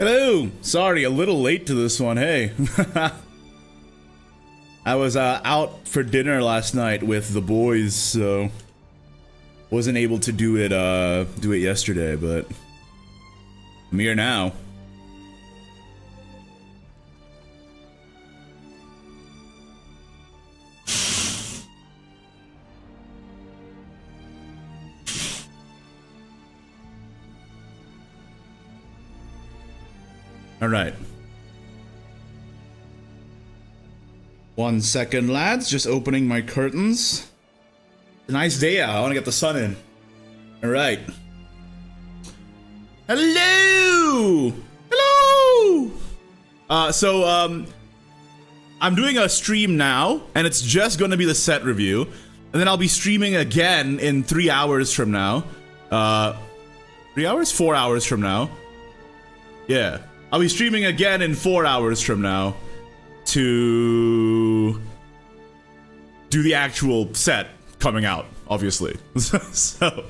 Hello! Sorry, a little late to this one, hey. I was out for dinner last night with the boys, so wasn't able to do it yesterday, but I'm here now. All right. 1 second, lads. Just opening my curtains. It's a nice day out. I want to get the sun in. All right. Hello. Hello. I'm doing a stream now, and it's just going to be the set review, and then I'll be streaming again in 3 hours from now. 3 hours? 4 hours from now. Yeah. I'll be streaming again in 4 hours from now to do the actual set coming out, obviously. So,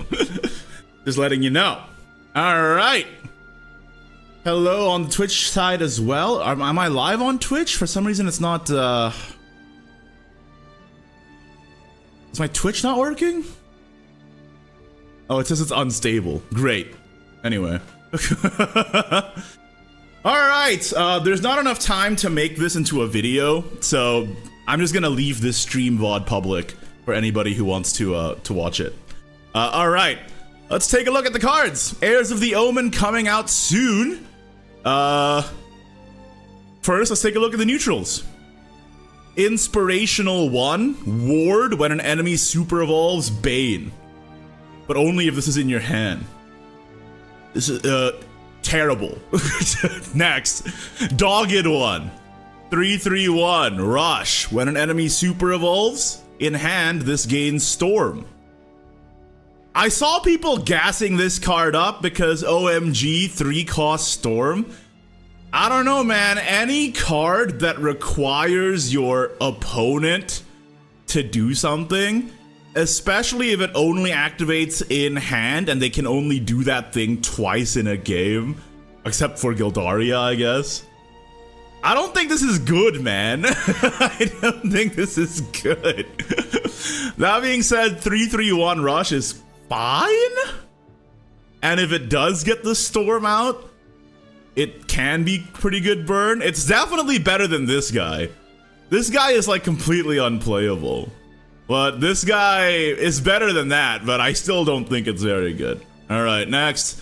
just letting you know. Alright. Hello on the Twitch side as well. Am I live on Twitch? For some reason it's not, Is my Twitch not working? Oh, it says it's unstable. Great. Anyway. Alright, there's not enough time to make this into a video, so I'm just gonna leave this stream VOD public for anybody who wants to watch it. Alright, let's take a look at the cards. Heirs of the Omen coming out soon. First, let's take a look at the neutrals. Inspirational 1, Ward when an enemy super evolves Bane. But only if this is in your hand. This is, terrible. Next, Dogged 1. 3/3/1, Rush. When an enemy super evolves, in hand, this gains Storm. I saw people gassing this card up because OMG 3-cost Storm. I don't know, man. Any card that requires your opponent to do something, especially if it only activates in hand and they can only do that thing twice in a game, except for Gildaria, I guess. I don't think this is good, man. I don't think this is good. That being said, 3/3/1 Rush is fine. And if it does get the Storm out, it can be pretty good burn. It's definitely better than this guy. This guy is like completely unplayable. But this guy is better than that, but I still don't think it's very good. Alright, next.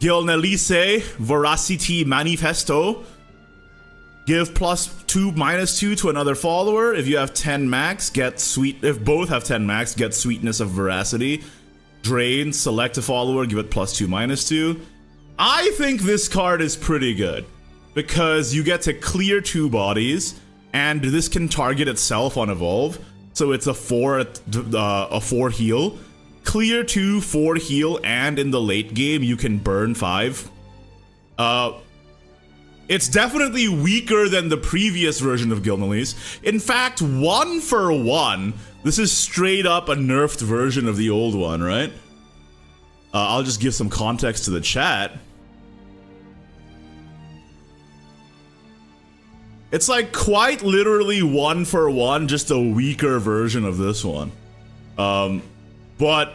Gilnelise, Voracity Manifesto. Give +2/-2 to another follower. If you have 10 max, get if both have 10 max, get Sweetness of Veracity. Drain, select a follower, give it +2/-2. I think this card is pretty good, because you get to clear 2 bodies, and this can target itself on evolve. So it's a 4 heal. Clear 2, 4 heal, and in the late game you can burn 5. It's definitely weaker than the previous version of Gilnelise. In fact, 1-for-1, this is straight up a nerfed version of the old one, right? I'll just give some context to the chat. It's like quite literally 1-for-1, just a weaker version of this one. But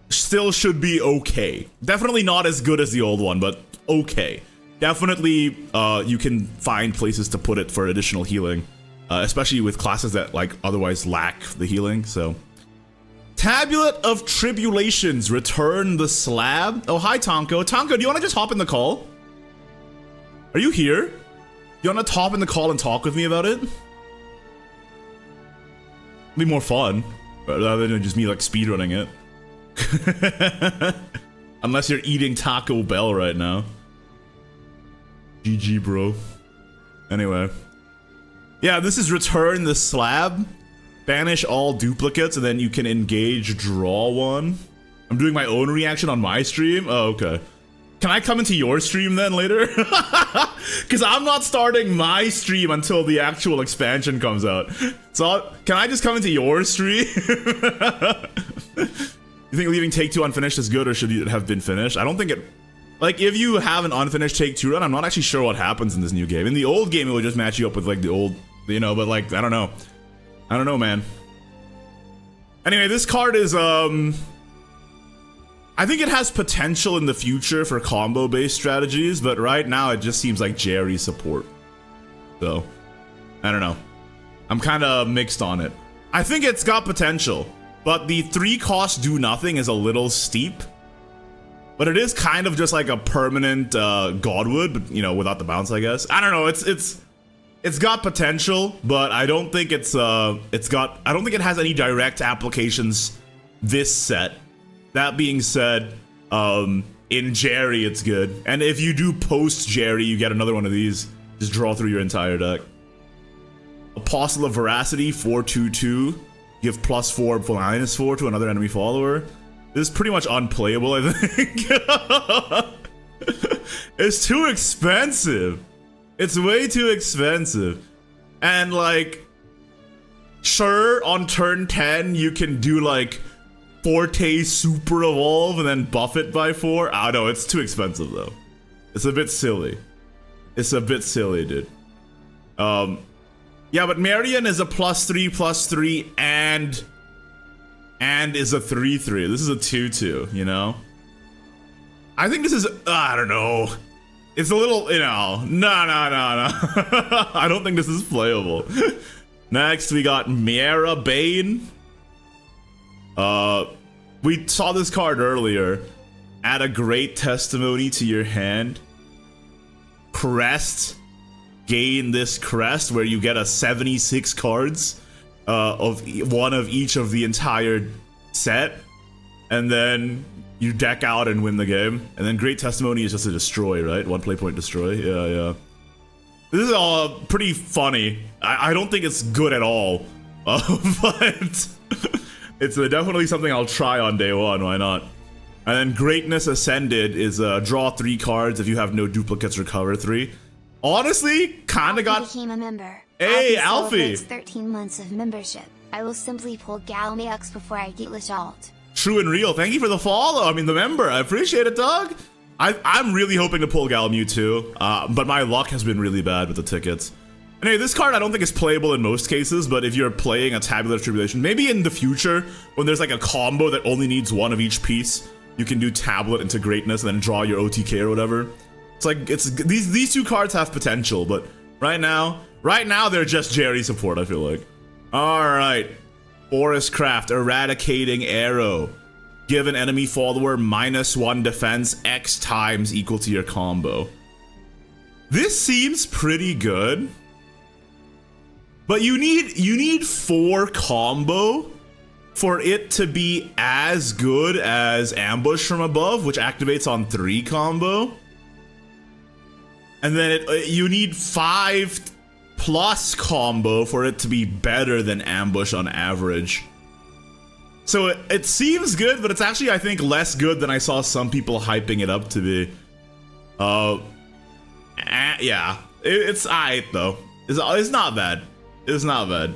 still should be okay. Definitely not as good as the old one, but okay. Definitely, you can find places to put it for additional healing, especially with classes that like otherwise lack the healing, so. Tablet of Tribulations, return the slab. Oh, hi, Tonko. Tonko, do you want to just hop in the call? Are you here? You wanna hop in the call and talk with me about it? Be more fun, rather than just me like speedrunning it. Unless you're eating Taco Bell right now. GG, bro. Anyway. Yeah, this is return the slab. Banish all duplicates, and then you can engage draw 1. I'm doing my own reaction on my stream? Oh, okay. Can I come into your stream then later? Because I'm not starting my stream until the actual expansion comes out. So can I just come into your stream? You think leaving Take-Two unfinished is good, or should it have been finished? I don't think it Like, if you have an unfinished take 2 run, I'm not actually sure what happens in this new game. In the old game, it would just match you up with, like, the old, you know, but, like, I don't know. I don't know, man. Anyway, this card is, I think it has potential in the future for combo-based strategies, but right now it just seems like Jerry support. So, I don't know. I'm kind of mixed on it. I think it's got potential, but the 3 cost do nothing is a little steep. But it is kind of just like a permanent Godwood, but you know, without the bounce, I guess. I don't know. It's got potential, but I don't think I don't think it has any direct applications this set. That being said, in Jerry it's good, and if you do post Jerry, you get another one of these. Just draw through your entire deck. Apostle of Veracity, 4/2/2. Give +4 -4 to another enemy follower. This is pretty much unplayable, I think. It's too expensive. It's way too expensive. And like, sure, on turn 10, you can do like Forte Super Evolve and then buff it by 4. I don't know, it's too expensive though. It's a bit silly. It's a bit silly, dude. Yeah, but Marion is a +3/+3 and is a 3/3. This is a 2/2, you know? I think this is, I don't know. It's a little, you know, no. I don't think this is playable. Next, we got Miera Bane. We saw this card earlier. Add a great testimony to your hand. Crest. Gain this crest where you get a 76 cards. Of one of each of the entire set, and then you deck out and win the game. And then Great Testimony is just a destroy, right? 1 play point destroy. Yeah. This is all pretty funny. I don't think it's good at all, but it's definitely something I'll try on day 1. Why not? And then Greatness Ascended is draw 3 cards. If you have no duplicates, recover 3. Honestly, kinda got. Became a member. Hey, Alfie! 13 months of membership. I will simply pull Galmeox before I get alt. True and real. Thank you for the follow. I mean, the member. I appreciate it, dog. I'm really hoping to pull Galmew too, but my luck has been really bad with the tickets. Anyway, this card I don't think is playable in most cases, but if you're playing a Tabular Tribulation, maybe in the future, when there's like a combo that only needs 1 of each piece, you can do Tablet into Greatness and then draw your OTK or whatever. It's like, these 2 cards have potential, but right now they're just Jerry support, I feel like. Alright. Forest Craft, Eradicating Arrow. Give an enemy follower -1 defense X times equal to your combo. This seems pretty good. But you need 4 combo for it to be as good as Ambush from Above, which activates on 3 combo. And then you need 5+ combo for it to be better than Ambush on average. So it seems good, but it's actually, I think, less good than I saw some people hyping it up to be. Yeah, it's alright though. It's not bad. It's not bad.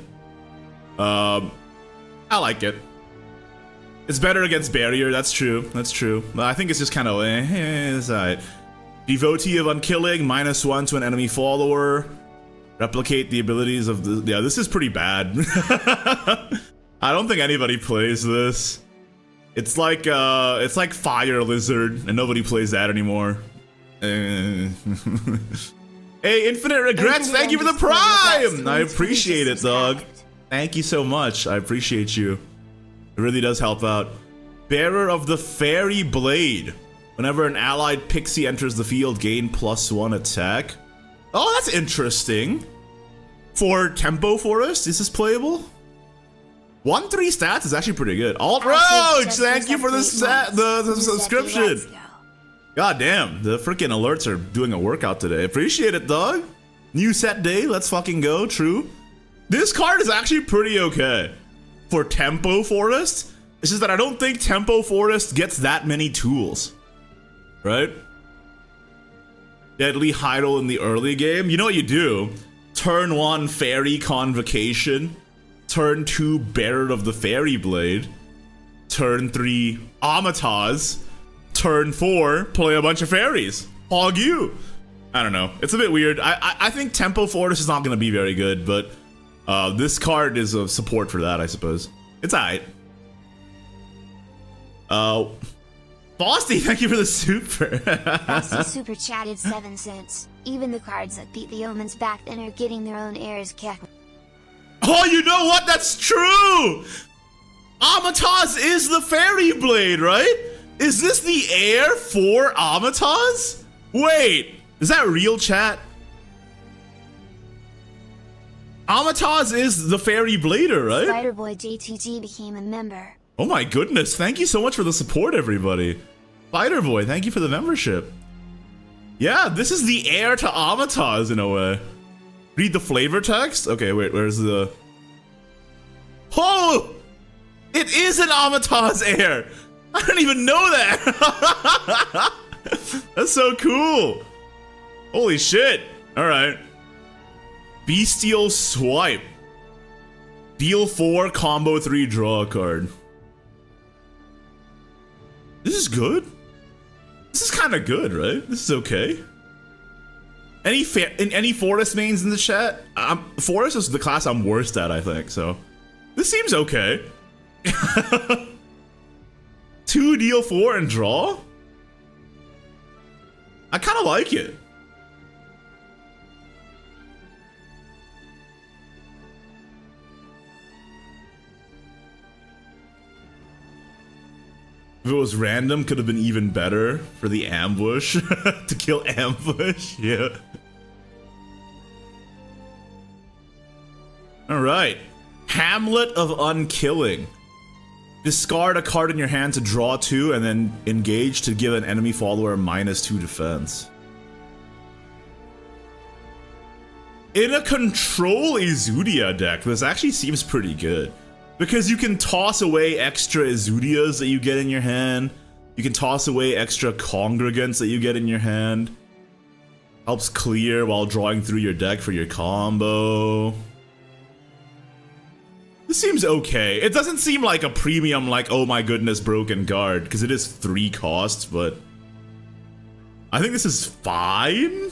I like it. It's better against Barrier. That's true. That's true. But I think it's just kind of it's alright. Devotee of Unkilling, -1 to an enemy follower. Replicate the abilities of the. Yeah, this is pretty bad. I don't think anybody plays this. It's like Fire Lizard, and nobody plays that anymore. Hey, Infinite Regrets, thank you for the Prime! I appreciate it, dog. Thank you so much. I appreciate you. It really does help out. Bearer of the Fairy Blade. Whenever an allied pixie enters the field, gain +1 attack. Oh, that's interesting. For Tempo Forest, this is playable. 1/3 stats is actually pretty good. Alt Roach, thank you for the subscription. God damn, the freaking alerts are doing a workout today. Appreciate it, dog. New set day, let's fucking go. True. This card is actually pretty okay for Tempo Forest. It's just that I don't think Tempo Forest gets that many tools. Right? Deadly Hydel in the early game. You know what you do? Turn 1, Fairy Convocation. Turn 2, Bearer of the Fairy Blade. Turn 3, Amataz. Turn 4, play a bunch of fairies. Hog you. I don't know. It's a bit weird. I think Tempo Fortress is not going to be very good, but this card is a support for that, I suppose. It's alright. Frosty, thank you for the super. Frosty super chatted 7 cents. Even the cards that beat the Omens back then are getting their own heirs kick. Oh, you know what? That's true! Amataz is the fairy blade, right? Is this the heir for Amataz? Wait, is that real, chat? Amataz is the fairy blader, right? Spider-Boy JTG became a member. Oh my goodness, thank you so much for the support, everybody. Spider-Boy, thank you for the membership. Yeah, this is the heir to Amataz in a way. Read the flavor text? Okay, wait, where's the... Oh! It is an Amataz heir! I didn't even know that! That's so cool! Holy shit! Alright. Bestial Swipe. Deal 4, combo 3, draw a card. This is good? This is kind of good, right? This is okay. Any Forest mains in the chat? Forest is the class I'm worst at, I think, so... This seems okay. 2 deal 4 and draw? I kind of like it. If it was random, could have been even better for the ambush. To kill ambush, yeah. Alright. Hamlet of Unkilling. Discard a card in your hand to draw 2 and then engage to give an enemy follower -2 defense. In a control Izudia deck, this actually seems pretty good. Because you can toss away extra Izudias that you get in your hand. You can toss away extra Congregants that you get in your hand. Helps clear while drawing through your deck for your combo. This seems okay. It doesn't seem like a premium, like, oh my goodness, broken guard, because it is 3 costs, but I think this is fine.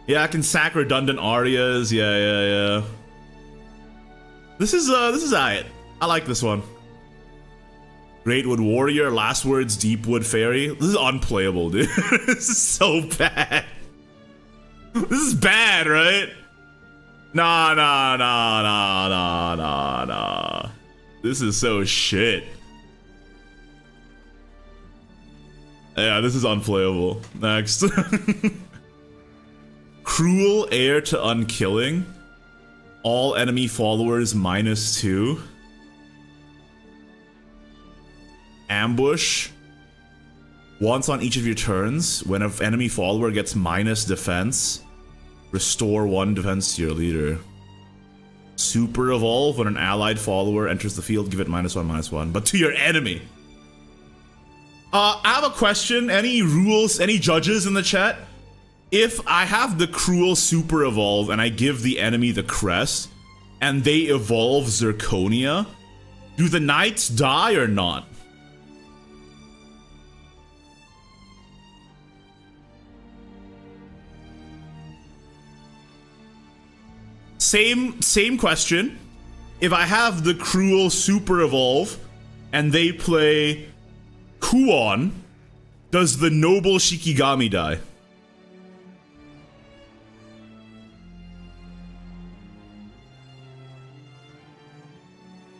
Yeah, I can sack redundant Arias. Yeah. This is alright. I like this one. Greatwood Warrior, Last Words, Deepwood Fairy. This is unplayable, dude. This is so bad. This is bad, right? Nah. This is so shit. Yeah, this is unplayable. Next. Cruel Heir to Unkilling. All enemy followers -2. Ambush. Once on each of your turns, when an enemy follower gets minus defense, restore 1 defense to your leader. Super Evolve. When an allied follower enters the field, give it -1/-1, but to your enemy. I have a question. Any rules, any judges in the chat? If I have the Cruel Super Evolve and I give the enemy the crest, and they evolve Zirconia, do the knights die or not? Same question. If I have the Cruel Super Evolve and they play Kuon, does the Noble Shikigami die?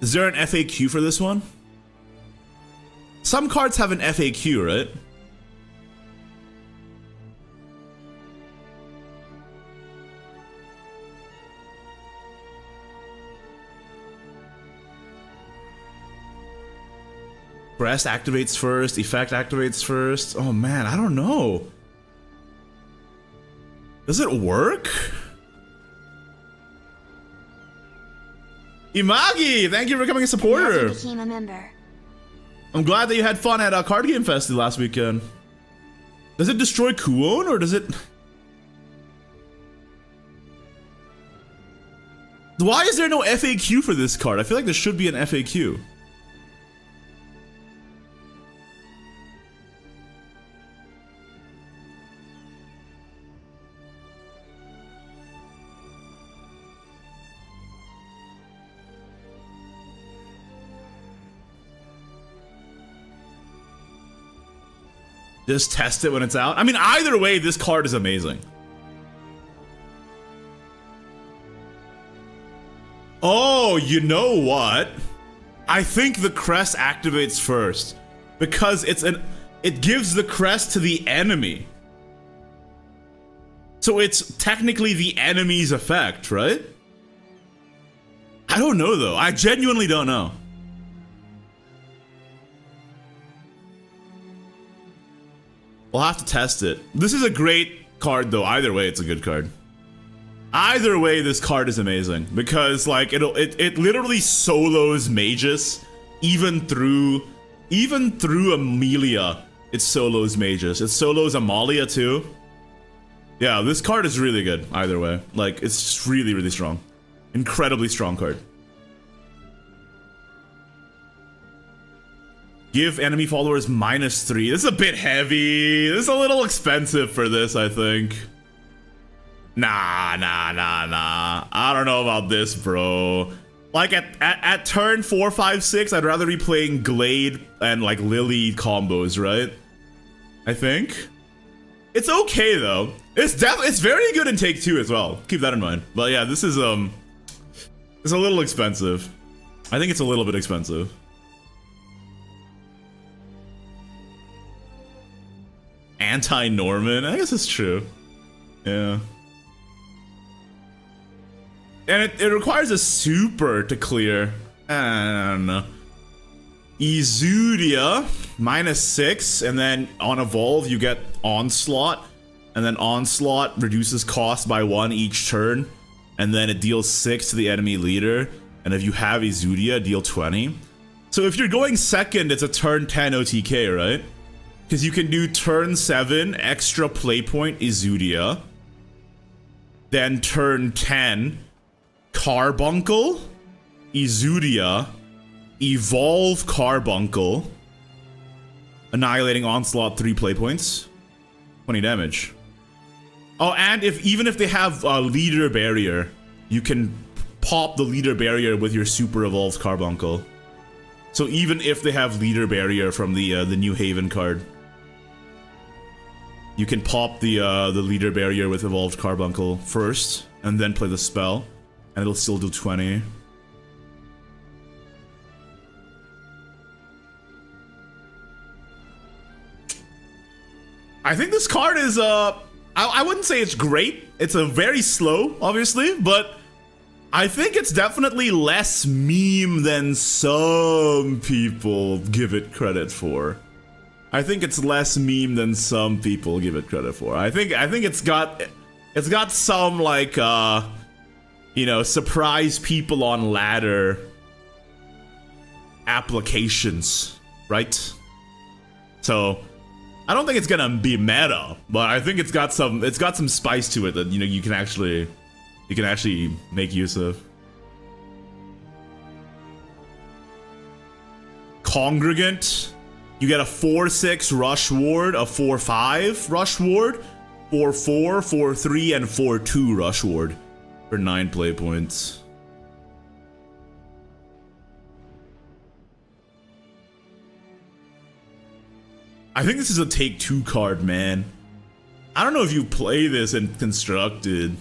Is there an FAQ for this one? Some cards have an FAQ, right? Crest activates first, effect activates first. Oh man, I don't know. Does it work? Imagi, thank you for becoming a supporter. Imagi became a member. I'm glad that you had fun at Card Game Fest last weekend. Does it destroy Kuon or does it? Why is there no FAQ for this card? I feel like there should be an FAQ. Just test it when it's out. I mean, either way, this card is amazing. Oh, you know what? I think the crest activates first because it gives the crest to the enemy. So it's technically the enemy's effect, right? I don't know though. I genuinely don't know. We'll have to test it. This is a great card though. Either way, it's a good card. Either way, this card is amazing because like it literally solos mages even through Amelia. It solos mages. It solos Amalia too. Yeah, this card is really good either way. Like it's really, really strong. Incredibly strong card. Give enemy followers -3. This is a bit heavy. This is a little expensive for this, I think. Nah. I don't know about this, bro. Like at turn 4, 5, 6, I'd rather be playing Glade and like Lily combos, right? I think. It's okay though. It's very good in Take 2 as well. Keep that in mind. But yeah, this is it's a little expensive. I think it's a little bit expensive. Anti-Norman? I guess it's true. Yeah. And it requires a super to clear. I don't know. Exudia, -6, and then on Evolve you get Onslaught. And then Onslaught reduces cost by 1 each turn. And then it deals 6 to the enemy leader. And if you have Exudia, deal 20. So if you're going second, it's a turn 10 OTK, right? Because you can do turn 7, extra playpoint Exudia. Then turn 10, Carbuncle, Exudia, Evolve Carbuncle, annihilating Onslaught 3 playpoints, 20 damage. Oh, and even if they have a leader barrier, you can pop the leader barrier with your super evolved Carbuncle. So even if they have leader barrier from the New Haven card, you can pop the leader barrier with evolved Carbuncle first, and then play the spell, and it'll still do 20. I think this card is I wouldn't say it's great. It's a very slow, obviously, but I think it's definitely less meme than some people give it credit for. I think it's less meme than some people give it credit for. I think it's got some like you know, surprise people on ladder applications, right? So I don't think it's gonna be meta, but I think it's got some spice to it that, you know, you can actually make use of. Congregant, you get a 4/6 rush ward, a 4/5 rush ward, 4/4, 4/3, and 4/2 rush ward for 9 play points. I think this is a Take 2 card, man. I don't know if you play this in Constructed.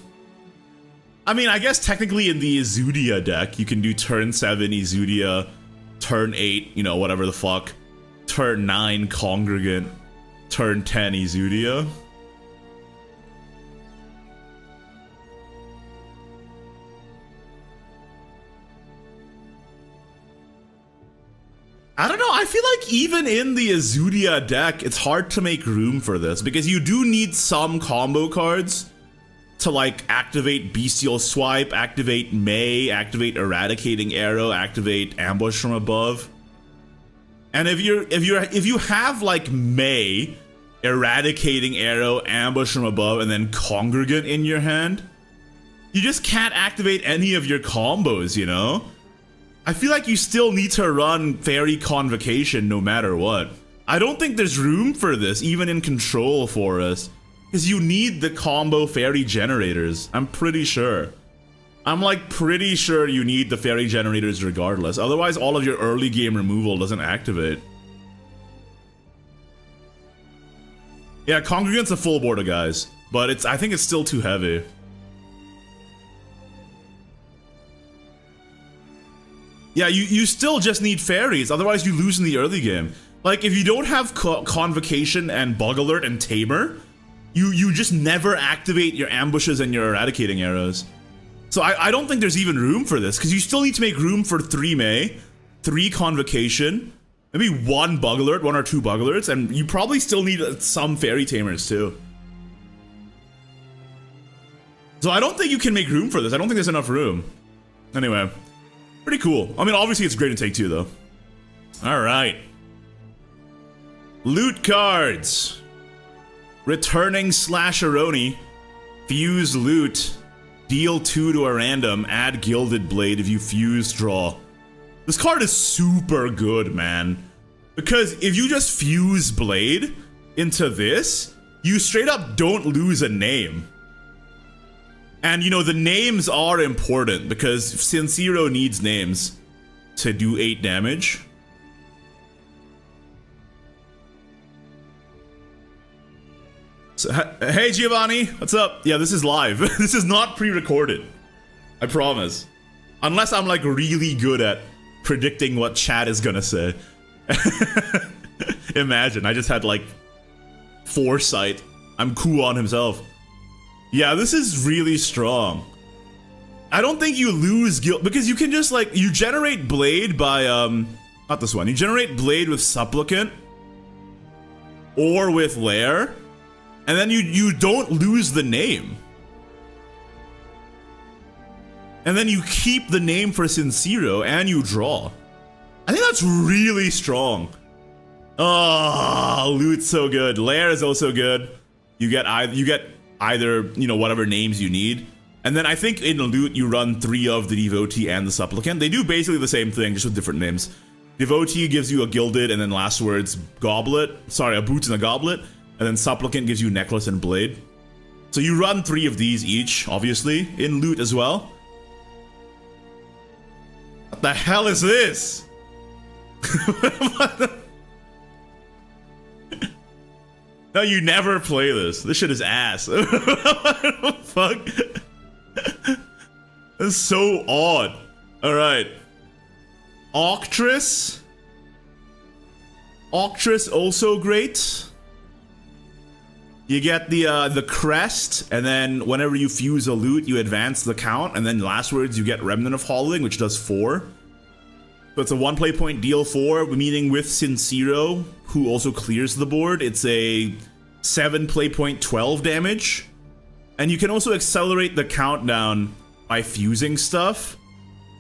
I mean, I guess technically in the Exudia deck, you can do turn 7 Exudia, turn 8, you know, whatever the fuck, turn 9 Congregant, turn 10 Exudia. I don't know, I feel like even in the Exudia deck, it's hard to make room for this, because you do need some combo cards to like activate Bestial Swipe, activate May, activate Eradicating Arrow, activate Ambush from Above. And if you have like May, Eradicating Arrow, Ambush from Above, and then Congregant in your hand, you just can't activate any of your combos, you know? I feel like you still need to run Fairy Convocation no matter what. I don't think there's room for this, even in Control for us. Because you need the combo Fairy Generators, I'm pretty sure. I'm like pretty sure you need the Fairy Generators regardless. Otherwise, all of your early game removal doesn't activate. Yeah, Congregant's a full board of guys, but I think it's still too heavy. Yeah, you still just need fairies, otherwise you lose in the early game. Like, if you don't have Convocation and Bug Alert and Tamer, you just never activate your ambushes and your eradicating arrows. So I don't think there's even room for this, because you still need to make room for 3 May, 3 Convocation, maybe 1 Bug Alert, 1 or 2 Bug Alerts, and you probably still need some Fairy Tamers too. So I don't think you can make room for this. I don't think there's enough room. Anyway, pretty cool. I mean, obviously it's great in Take 2 though. Alright. Loot cards. Returning Slasheroni. Fuse loot. Deal 2 to a random. Add Gilded Blade if you fuse draw. This card is super good, man. Because if you just fuse Blade into this, you straight up don't lose a name. And you know, the names are important because Sincero needs names to do 8 damage. So, hey Giovanni, what's up? Yeah, this is live. This is not pre-recorded. I promise. Unless I'm like really good at predicting what chat is gonna say. Imagine, I just had like foresight. I'm Kuon himself. Yeah, this is really strong. I don't think you lose guild because you can just like, you generate Blade by, not this one. You generate Blade with Supplicant or with Lair, and then you don't lose the name. And then you keep the name for Sincero and you draw. I think that's really strong. Oh, loot's so good. Lair is also good. You get either, you know, whatever names you need. And then I think in loot you run 3 of the Devotee and the Supplicant. They do basically the same thing, just with different names. Devotee gives you a Gilded and then last words Goblet. Sorry, a Boots and a Goblet. And then Supplicant gives you Necklace and Blade. So you run 3 of these each, obviously, in loot as well. What the hell is this? No, you never play this. This shit is ass. What the fuck? That's so odd. Alright. Octress. Octress also great. You get the crest, and then whenever you fuse a loot, you advance the count, and then last words you get Remnant of Hollowing, which does 4. So it's a 1 play point, deal 4, meaning with Sincero, who also clears the board, it's a 7 play point, 12 damage. And you can also accelerate the countdown by fusing stuff.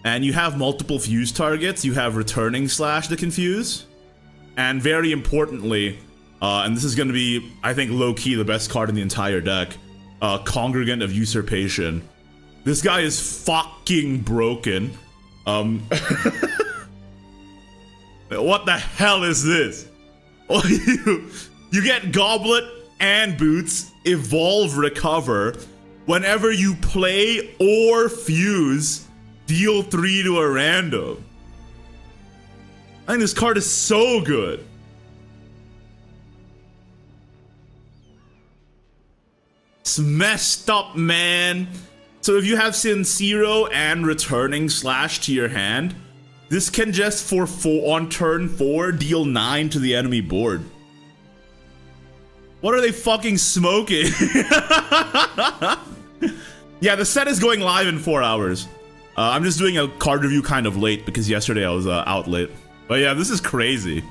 And you have multiple fuse targets. You have Returning Slash to confuse. And very importantly, and this is going to be, I think, low-key the best card in the entire deck, Congregant of Usurpation. This guy is fucking broken. What the hell is this? You get Goblet and Boots, Evolve Recover. Whenever you play or fuse, deal 3 to a random. I think this card is so good. It's messed up, man. So if you have Sincero and Returning Slash to your hand, this can just for 4 on turn 4 deal 9 to the enemy board. What are they fucking smoking? Yeah, the set is going live in 4 hours. I'm just doing a card review kind of late because yesterday I was out late. But yeah, this is crazy.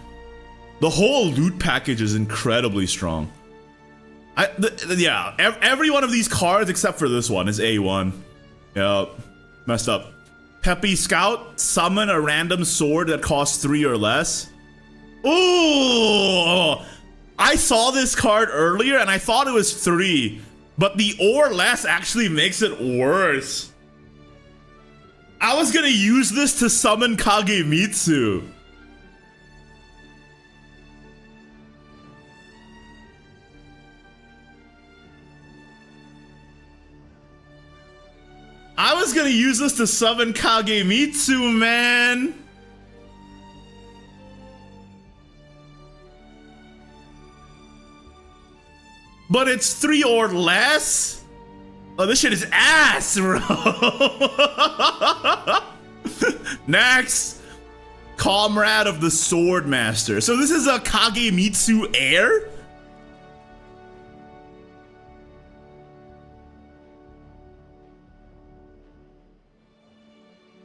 The whole loot package is incredibly strong. Yeah, every one of these cards except for this one is A1. Yeah, messed up. Peppy Scout, summon a random sword that costs 3 or less. Ooh! I saw this card earlier and I thought it was 3, but the or less actually makes it worse. I was gonna use this to summon Kagemitsu. I was gonna use this to summon Kagemitsu, man. but it's 3 or less? Oh, this shit is ass, bro. Next. Comrade of the Swordmaster. So this is a Kagemitsu heir?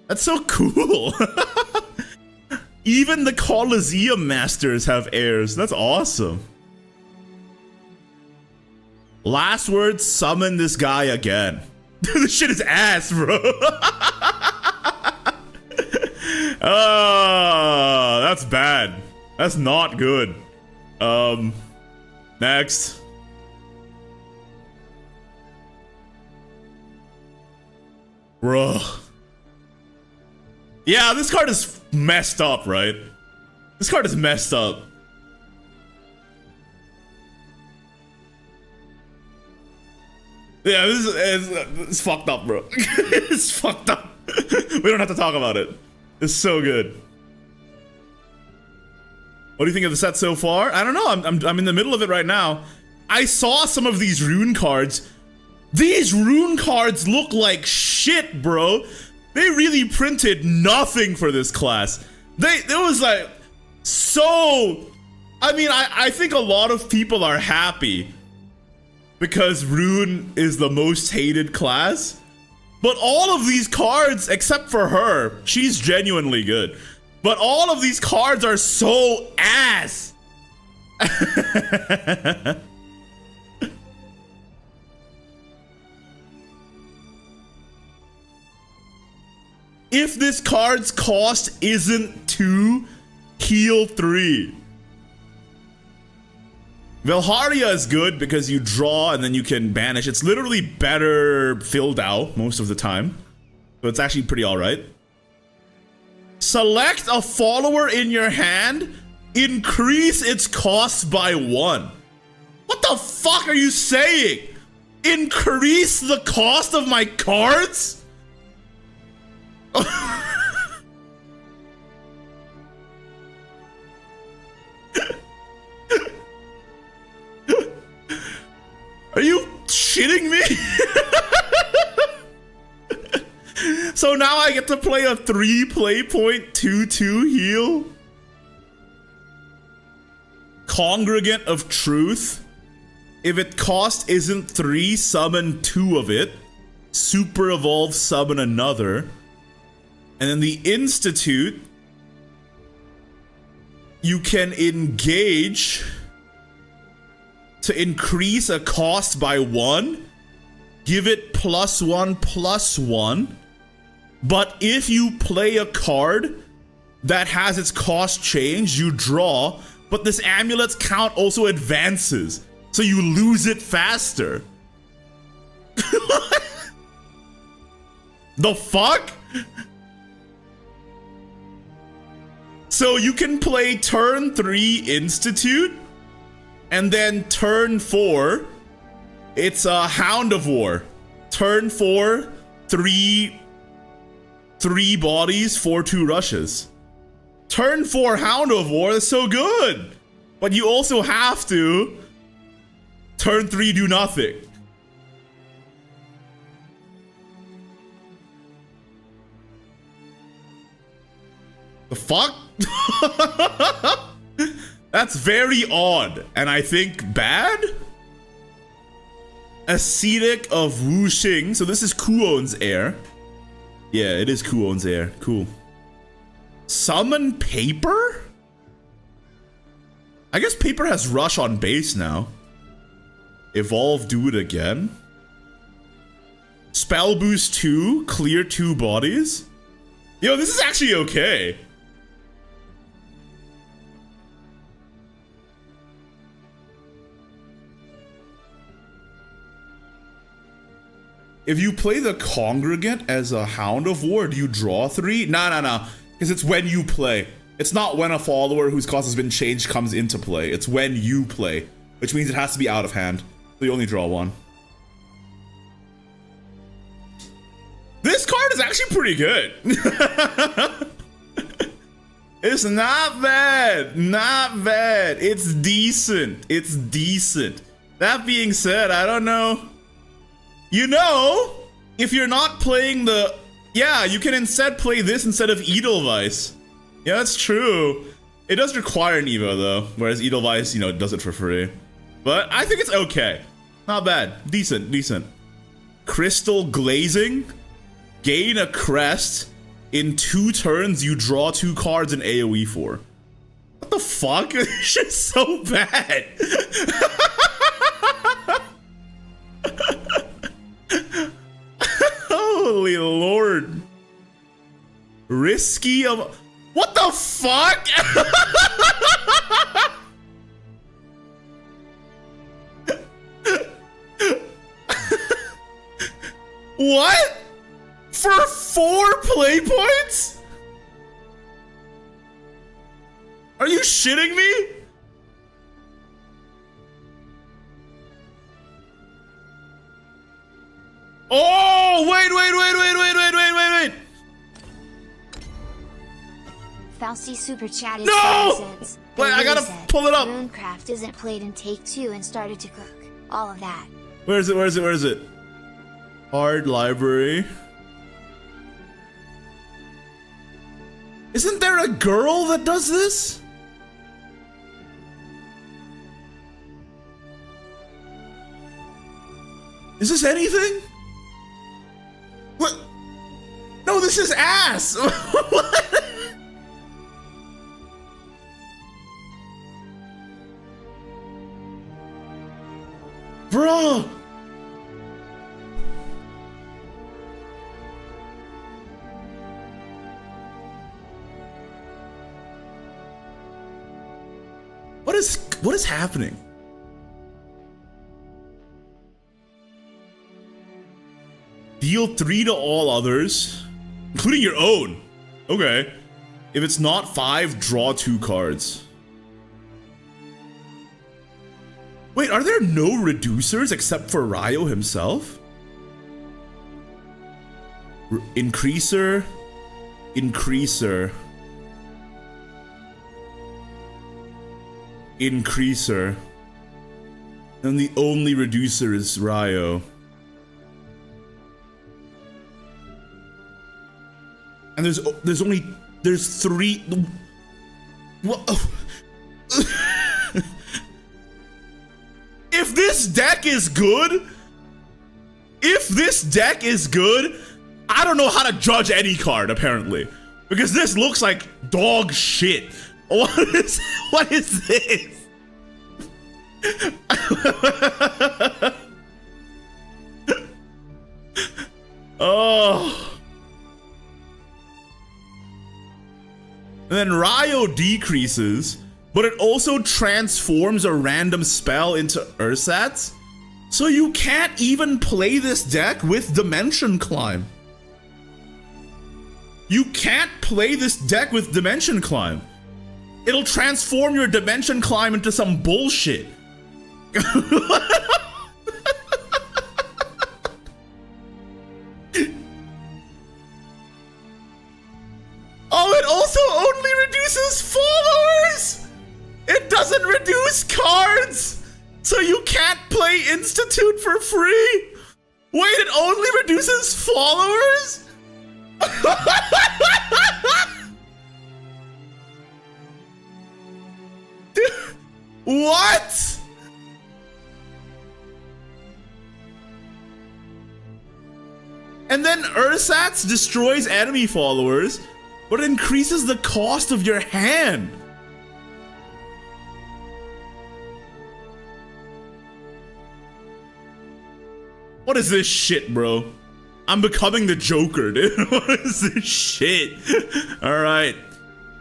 That's so cool. Even the Colosseum Masters have heirs. That's awesome. Last word, summon this guy again. This shit is ass, bro. That's bad. That's not good. Next. Bro. Yeah, this card is messed up, right? This card is messed up. Yeah, this is it's fucked up, bro. It's fucked up. We don't have to talk about it. It's so good. What do you think of the set so far? I don't know. I'm in the middle of it right now. I saw some of these rune cards. These rune cards look like shit, bro. They really printed nothing for this class. It was like so. I mean, I think a lot of people are happy because Rune is the most hated class. But all of these cards, except for her, she's genuinely good. But all of these cards are so ass. If this card's cost isn't 2, heal 3. Velharia is good because you draw and then you can banish. It's literally better filled out most of the time. So it's actually pretty alright. Select a follower in your hand. Increase its cost by 1. What the fuck are you saying? Increase the cost of my cards? Are you shitting me? So now I get to play a 3 play point 2/2 heal? Congregant of Truth. If it cost isn't 3, summon 2 of it. Super evolve, summon another. And then the Institute, you can engage to increase a cost by 1. Give it +1/+1. But if you play a card that has its cost changed, you draw. But this amulet's count also advances, so you lose it faster. The fuck? So you can play turn 3 Institute, and then turn 4, it's a Hound of War. Turn 4, 3 bodies, 4/2 rushes. Turn 4 Hound of War is so good, but you also have to turn 3 do nothing. The fuck? That's very odd, and I think bad? Ascetic of Wuxing. So this is Kuon's heir. Yeah, it is Kuon's heir. Cool. Summon Paper? I guess Paper has Rush on base now. Evolve, do it again. Spell boost 2, clear 2 bodies. Yo, this is actually okay. If you play the Congregant as a Hound of War, do you draw 3? No. Because it's when you play. It's not when a follower whose cost has been changed comes into play. It's when you play. Which means it has to be out of hand. So you only draw 1. This card is actually pretty good. It's not bad. Not bad. It's decent. It's decent. That being said, I don't know. You know, if you're not playing the... Yeah, you can instead play this instead of Edelweiss. Yeah, that's true. It does require an Evo, though, whereas Edelweiss, you know, does it for free. But I think it's okay. Not bad. Decent, decent. Crystal Glazing. Gain a crest. In 2 turns, you draw 2 cards in AoE for. What the fuck? This shit's so bad. Holy lord. Risky of... What the fuck? What? For 4 play points? Are you shitting me? Oh, wait. Fausty super chatted No! 7 cents. Wait, I gotta Said, pull it up. Runecraft isn't played in Take 2 and started to cook. All of that. Where is it? Hard library. Isn't there a girl that does this? Is this anything? What? No, this is ass. What? Bro. What is happening? Deal 3 to all others, including your own. Okay. If it's not 5, draw 2 cards. Wait, are there no reducers except for Ryo himself? Increaser. And the only reducer is Ryo. And there's 3. What? If this deck is good, I don't know how to judge any card, apparently. Because this looks like dog shit. What is this? Oh. And then Ryo decreases, but it also transforms a random spell into Ursats. So you can't even play this deck with Dimension Climb. You can't play this deck with Dimension Climb. It'll transform your Dimension Climb into some bullshit. Oh, it also only reduces followers! It doesn't reduce cards! So you can't play Institute for free? Wait, it only reduces followers? What? And then Ursats destroys enemy followers, but it increases the cost of your hand. What is this shit, bro? I'm becoming the Joker, dude. What is this shit? Alright.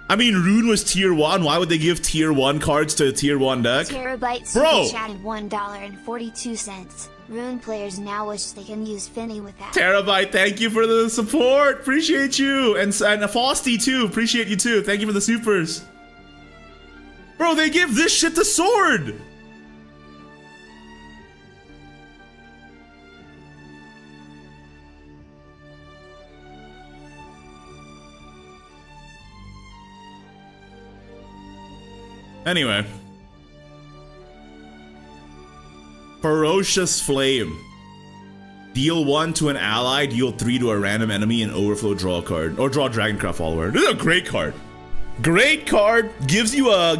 I mean, Rune was tier 1. Why would they give tier 1 cards to a tier 1 deck? Terabyte super chatted $1.42. Rune players now wish they can use Finny with that. Terabyte, thank you for the support. Appreciate you. And Fausty too. Appreciate you too. Thank you for the supers. Bro, they give this shit to Sword. Anyway. Ferocious Flame. Deal 1 to an ally, deal 3 to a random enemy, and overflow draw a card. Or draw a Dragoncraft follower. This is a great card. Great card. Gives you a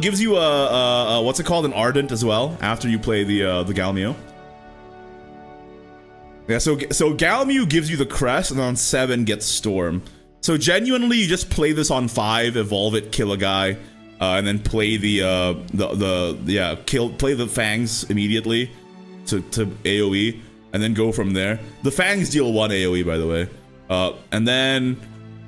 what's it called? An Ardent as well, after you play the Galmio. Yeah, so Galmio gives you the Crest, and on 7 gets Storm. So genuinely, you just play this on 5, evolve it, kill a guy, and then play play the Fangs immediately to AoE, and then go from there. The Fangs deal 1 AoE, by the way, and then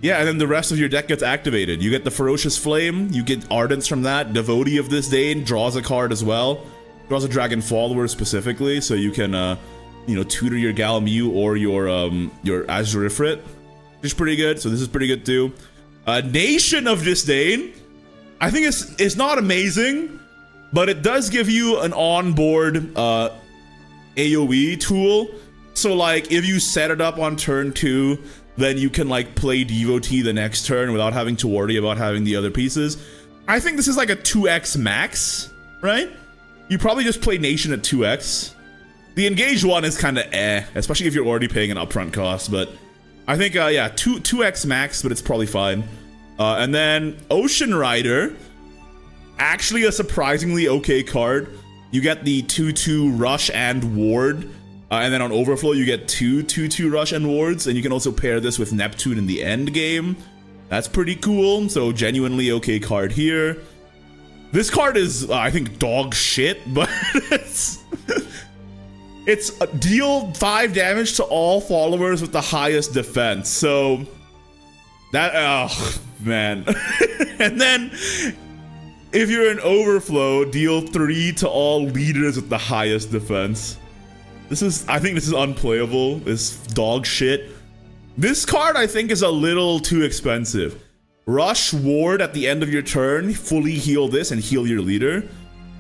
the rest of your deck gets activated. You get the Ferocious Flame, you get Ardents from that. Devotee of this Dane draws a card as well, draws a Dragon Follower specifically, so you can tutor your Galmio or your Azurifrit, which is pretty good. So this is pretty good too. Nation of Disdain, I think it's not amazing, but it does give you an onboard AoE tool. So like if you set it up on turn 2, then you can like play Devotee the next turn without having to worry about having the other pieces. I think this is like a 2x max, right? You probably just play Nation at 2x. The engaged one is kind of especially if you're already paying an upfront cost, but I think, 2x max, but it's probably fine. And then Ocean Rider, actually a surprisingly okay card. You get the 2/2 Rush and Ward, and then on Overflow you get 2/2 Rush and Wards, and you can also pair this with Neptune in the end game. That's pretty cool, so genuinely okay card here. This card is, I think, dog shit, but it's deal 5 damage to all followers with the highest defense. So that, oh man. And then if you're in Overflow, deal 3 to all leaders with the highest defense. I think this is unplayable. This dog shit. This card I think is a little too expensive. Rush Ward at the end of your turn, fully heal this and heal your leader.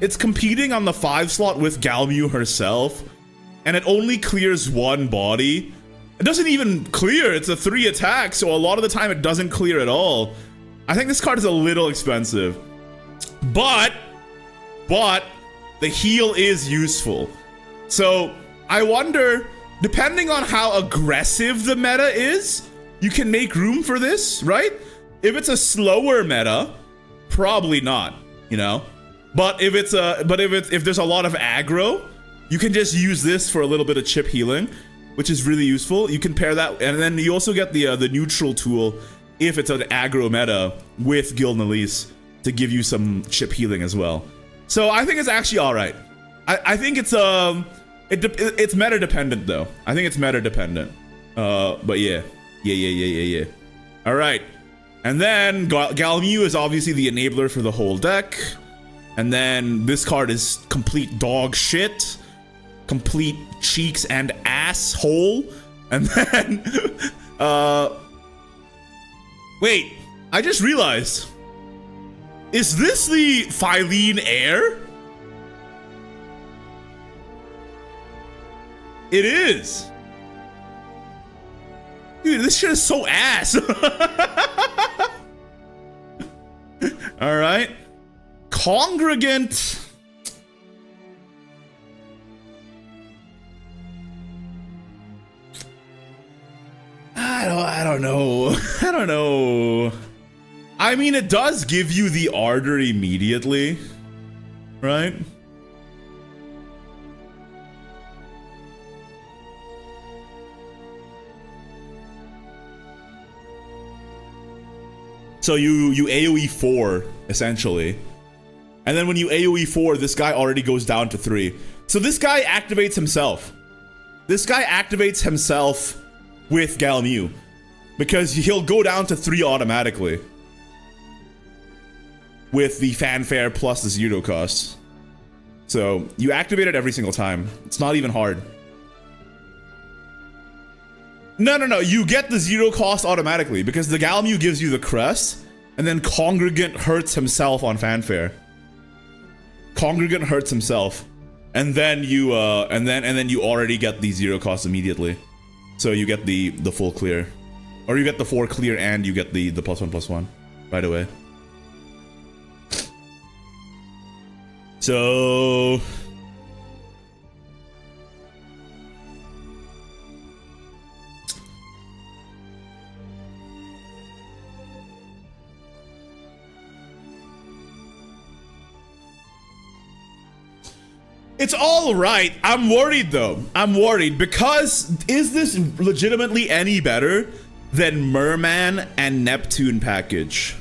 It's competing on the 5 slot with Galmio herself, and it only clears 1 body. It doesn't even clear, it's a 3 attack, so a lot of the time it doesn't clear at all. I think this card is a little expensive. But the heal is useful. So I wonder, depending on how aggressive the meta is, you can make room for this, right? If it's a slower meta, probably not, But if there's a lot of aggro, you can just use this for a little bit of chip healing, which is really useful. You can pair that, and then you also get the neutral tool if it's an aggro meta with Gilnelis to give you some chip healing as well. So I think it's actually all right. I think it's meta dependent though. I think it's meta dependent. But yeah. All right, and then Galmio is obviously the enabler for the whole deck, and then this card is complete dog shit. Complete cheeks and asshole. And then wait, I just realized, is this the Phylene Heir? It is. Dude, this shit is so ass. All right, Congregant. I don't know. I don't know. I mean, it does give you the Ardor immediately, right? So you AoE 4 essentially, and then when you AoE 4, this guy already goes down to 3. So this guy activates himself. This guy activates himself with Galmio, because he'll go down to 3 automatically with the fanfare plus the 0 cost. So you activate it every single time. It's not even hard. No, you get the 0 cost automatically because the Galmio gives you the crest, and then Congregant hurts himself on fanfare. Congregant hurts himself, and then you and then you already get the 0 cost immediately. So you get the full clear, or you get the 4 clear and you get the +1/+1 right away. So It's all right. I'm worried though. I'm worried because is this legitimately any better than Merman and Neptune package?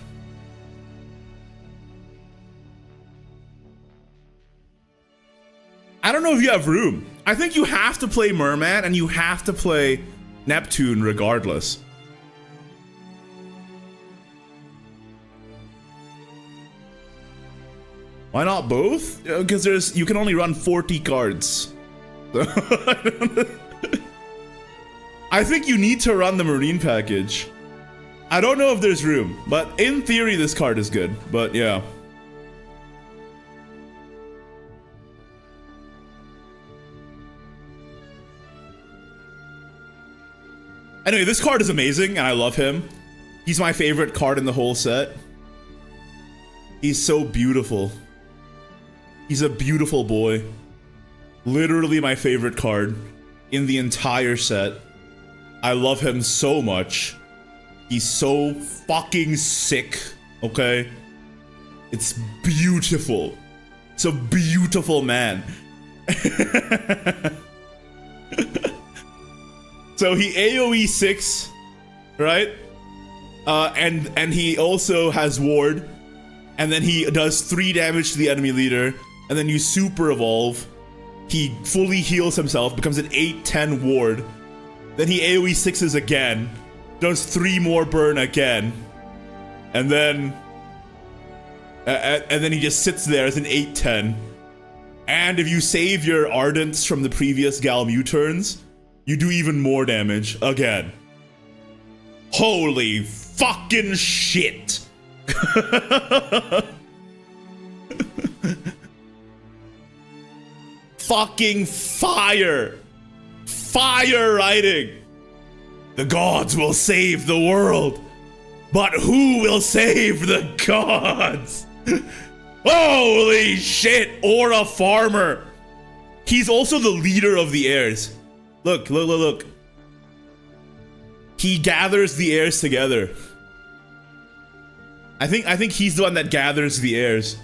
I don't know if you have room. I think you have to play Merman and you have to play Neptune regardless. Why not both? Because you can only run 40 cards. I think you need to run the Marine package. I don't know if there's room, but in theory this card is good. But yeah. Anyway, this card is amazing and I love him. He's my favorite card in the whole set. He's so beautiful. He's a beautiful boy. Literally my favorite card in the entire set. I love him so much. He's so fucking sick, okay? It's beautiful. It's a beautiful man. So he AoE 6, right? And he also has ward. And then he does 3 damage to the enemy leader. And then you super evolve. He fully heals himself, becomes an 8-10 ward. Then he AoE 6s again. Does 3 more burn again. And then he just sits there as an 8-10. And if you save your Ardents from the previous Galmu turns, you do even more damage again. Holy fucking shit. Fucking fire. Fire writing. The gods will save the world, but who will save the gods? Holy shit, or a farmer. He's also the leader of the heirs. Look, look, look, look. He gathers the heirs together. I think he's the one that gathers the heirs.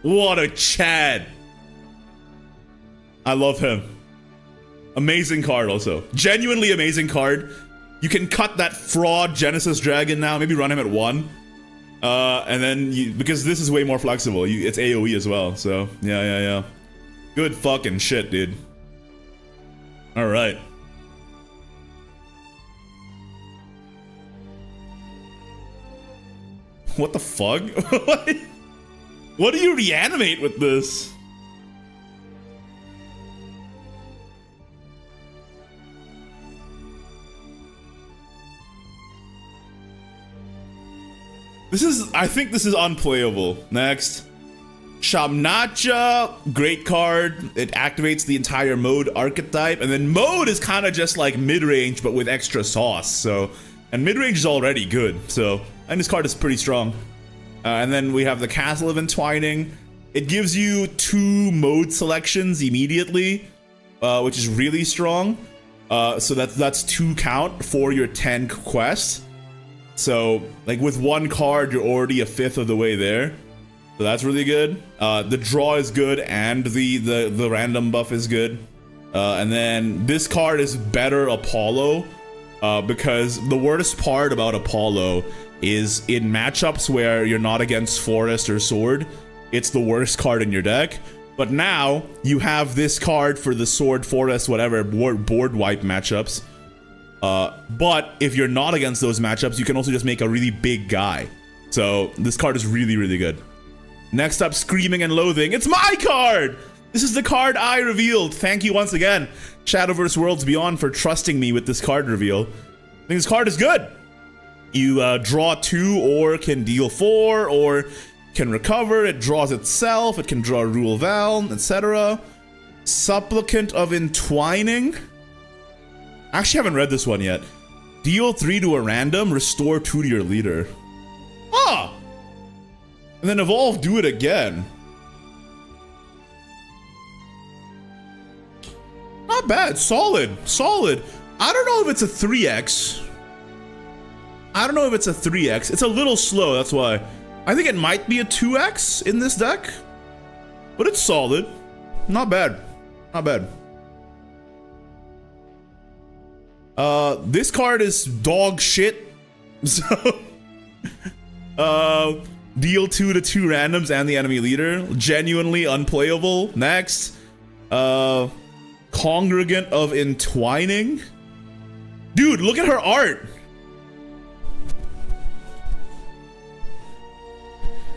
What a Chad. I love him. Amazing card also. Genuinely amazing card. You can cut that fraud Genesis Dragon now, maybe run him at 1. And then, because this is way more flexible, it's AoE as well, so yeah. Good fucking shit, dude. Alright. What the fuck? What do you reanimate with this? I think this is unplayable. Next. Shamnacha, great card. It activates the entire mode archetype. And then mode is kind of just like mid-range, but with extra sauce. So, and mid-range is already good. So, and this card is pretty strong. And then we have the Castle of Entwining. It gives you 2 mode selections immediately, which is really strong. So that's 2 count for your 10 quests. So, like with 1 card, you're already a 5th of the way there. So that's really good. The draw is good, and the random buff is good. And then this card is better Apollo, because the worst part about Apollo is in matchups where you're not against Forest or Sword, it's the worst card in your deck. But now, you have this card for the Sword, Forest, whatever, board wipe matchups. But if you're not against those matchups, you can also just make a really big guy. So this card is really, really good. Next up, Screaming and Loathing. It's my card! This is the card I revealed. Thank you once again, Shadowverse Worlds Beyond, for trusting me with this card reveal. I think this card is good. You draw 2 or can deal 4 or can recover. It draws itself. It can draw Rule Val, etc. Supplicant of Entwining. I actually haven't read this one yet. Deal 3 to a random, restore 2 to your leader. Ah! And then evolve, do it again. Not bad, solid, solid. I don't know if it's a 3x. It's a little slow, that's why. I think it might be a 2x in this deck, but it's solid. Not bad. Not bad. This card is dog shit. So, deal 2 to 2 randoms and the enemy leader. Genuinely unplayable. Next. Congregant of Entwining. Dude, look at her art.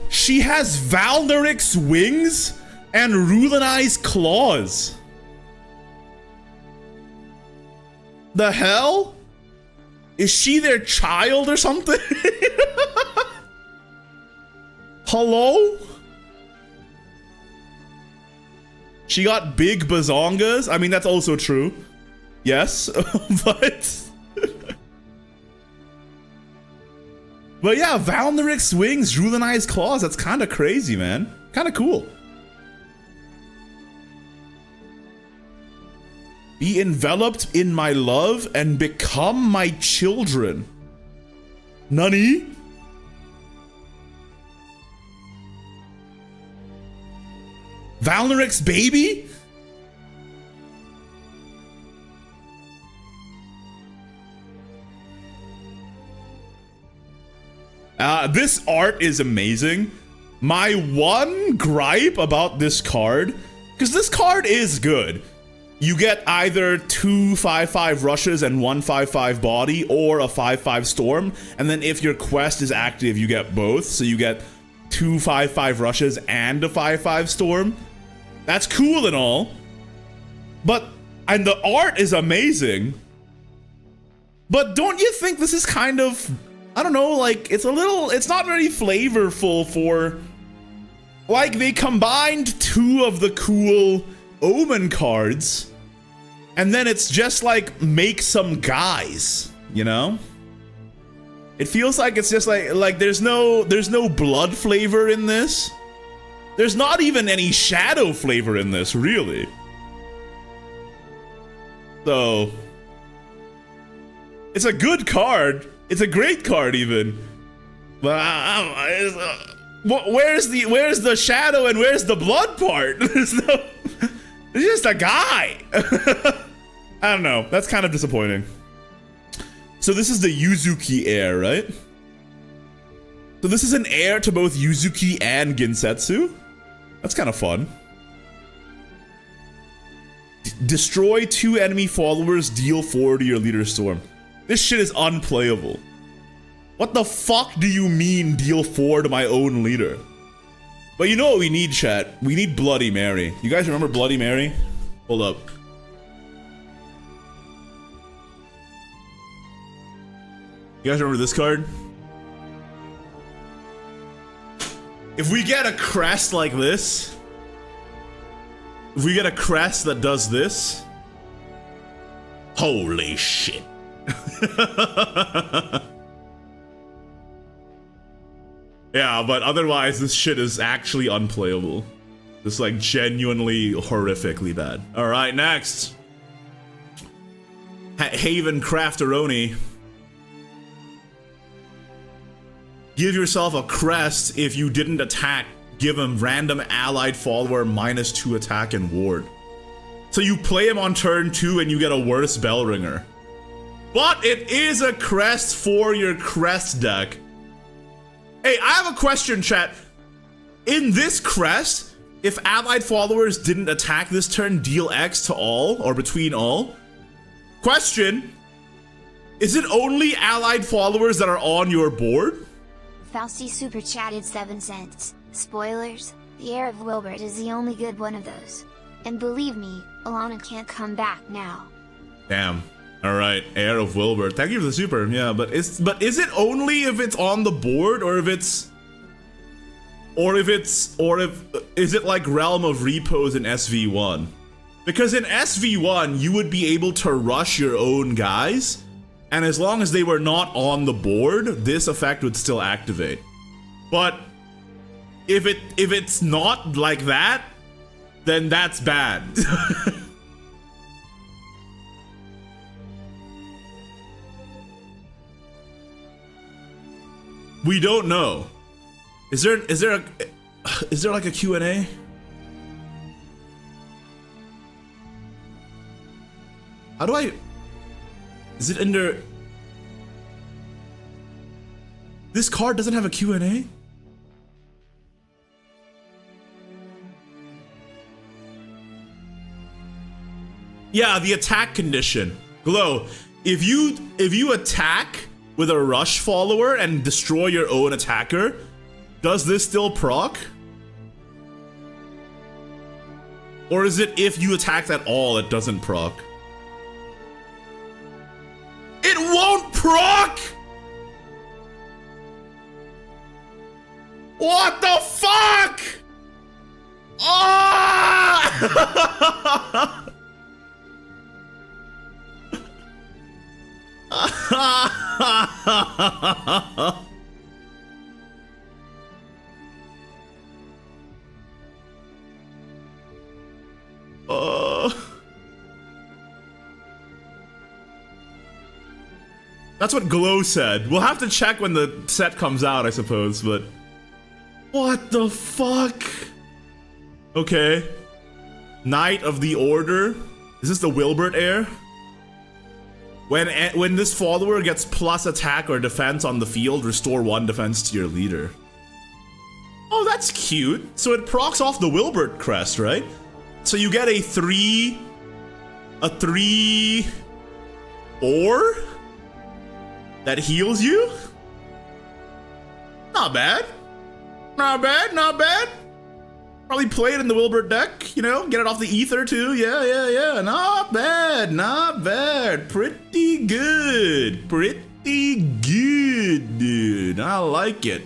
She has Valnaric's wings and Rulenai's claws. The hell? Is she their child or something? Hello? She got big bazongas. I mean, that's also true. Yes, but... But yeah, Valnaric's wings, Rulenai's claws, that's kind of crazy, man. Kind of cool. Be enveloped in my love and become my children. Nani? Valnaric's baby? This art is amazing. My one gripe about this card, because this card is good. You get either 2 5/5 rushes and 1 5/5 body, or a 5/5 storm, and then if your quest is active, you get both. So you get 2 5/5 rushes and a 5/5 storm. That's cool and all, and the art is amazing. But don't you think this is kind of, I don't know, like, it's not very flavorful for, like, they combined 2 of the cool Omen cards, and then it's just like, make some guys, you know? It feels like it's just like there's no blood flavor in this. There's not even any shadow flavor in this, really. So, it's a good card. It's a great card, even. But where's the shadow and where's the blood part? There's no. It's just a guy. I don't know. That's kind of disappointing. So this is the Yuzuki heir, right? So this is an heir to both Yuzuki and Ginsetsu. That's kind of fun. Destroy 2 enemy followers, deal 4 to your leader's storm. This shit is unplayable. What the fuck do you mean deal 4 to my own leader? But you know what we need, chat? We need Bloody Mary. You guys remember Bloody Mary? Hold up. You guys remember this card? If we get a crest like this, if we get a crest that does this, holy shit. Yeah, but otherwise this shit is actually unplayable. It's like genuinely horrifically bad. Alright, next. Haven Crafteroni. Give yourself a crest if you didn't attack. Give him random allied follower -2 attack and ward. So you play him on turn 2 and you get a worse Bellringer. But it is a crest for your crest deck. Hey, I have a question, chat. In this crest, if allied followers didn't attack this turn, deal X to all, or between all. Question, is it only allied followers that are on your board? Fausty super chatted 7 cents. Spoilers, the heir of Wilbert is the only good one of those. And believe me, Alana can't come back now. Damn. Alright, heir of Wilbert. Thank you for the super. Yeah, but is it only if it's on the board, or if is it like Realm of Repose in SV1? Because in SV1, you would be able to rush your own guys, and as long as they were not on the board, this effect would still activate. But if it's not like that, then that's bad. We don't know. Is there like a Q&A? How do I... Is it under... This card doesn't have a Q&A? Yeah, the attack condition. Glow, if you attack with a rush follower and destroy your own attacker, does this still proc? Or is it if you attack at all, it doesn't proc? It won't proc! What the fuck? Ah! That's what Glow said. We'll have to check when the set comes out, I suppose, but... What the fuck? Okay. Knight of the Order. Is this the Wilbert heir? When this follower gets plus attack or defense on the field, restore 1 defense to your leader. Oh, that's cute. So it procs off the Wilbert crest, right? So you get a 3... A 3-4? That heals you? Not bad. Not bad, not bad. Probably play it in the Wilbert deck, you know, get it off the ether too. Yeah. Not bad, not bad. Pretty good. Pretty good, dude. I like it.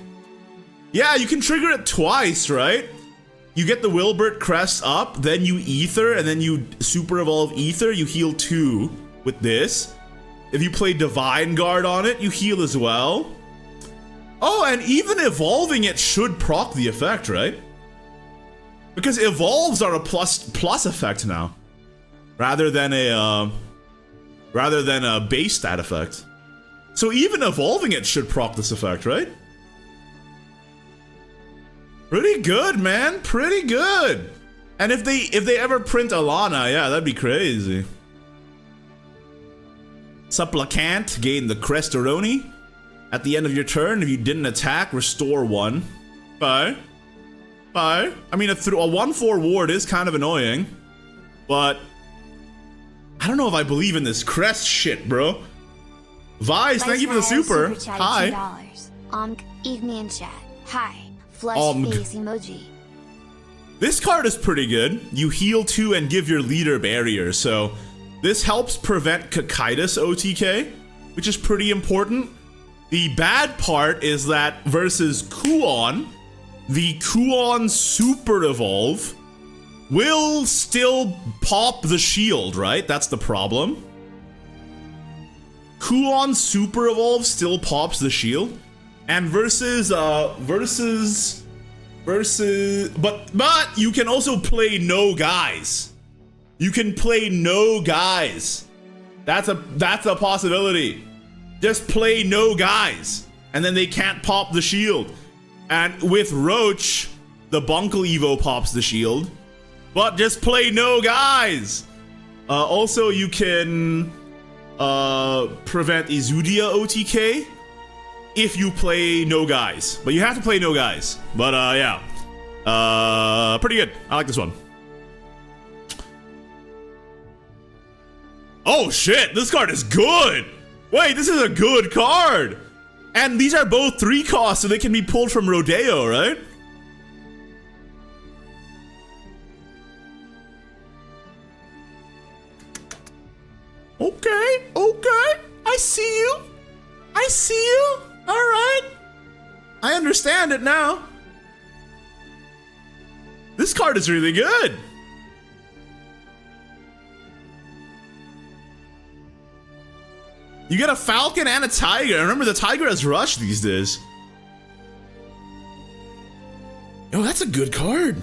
Yeah, you can trigger it twice, right? You get the Wilbert crest up, then you ether, and then you super evolve ether, you heal 2 with this. If you play Divine Guard on it, you heal as well. Oh, and even evolving it should proc the effect, right? Because evolves are a plus effect now, rather than a base stat effect. So even evolving it should proc this effect, right? Pretty good, man. Pretty good. And if they ever print Alana, yeah, that'd be crazy. Supplicant, gain the Crestoroni. At the end of your turn, if you didn't attack, restore 1. Bye. I mean, a 1/4 ward is kind of annoying, but I don't know if I believe in this crest shit, bro. Vice, thank you for the super. Hi. Evening chat. Hi. Flush face emoji. This card is pretty good. You heal 2 and give your leader barrier, so this helps prevent Cocytus OTK, which is pretty important. The bad part is that versus Kuon, the Kuon Super Evolve will still pop the shield, right? That's the problem. Kuon Super Evolve still pops the shield. And versus but you can also play no guys. You can play no guys. That's a possibility. Just play no guys, and then they can't pop the shield. And with Roach, the Bunkle Evo pops the shield, but just play no guys. Also, you can prevent Izudia OTK if you play no guys, but you have to play no guys. But yeah, pretty good. I like this one. Oh shit, this card is good. Wait, this is a good card. And these are both 3 costs, so they can be pulled from Rodeo, right? Okay. I see you. All right. I understand it now. This card is really good. You get a Falcon and a Tiger. Remember, the Tiger has Rush these days. Yo, that's a good card.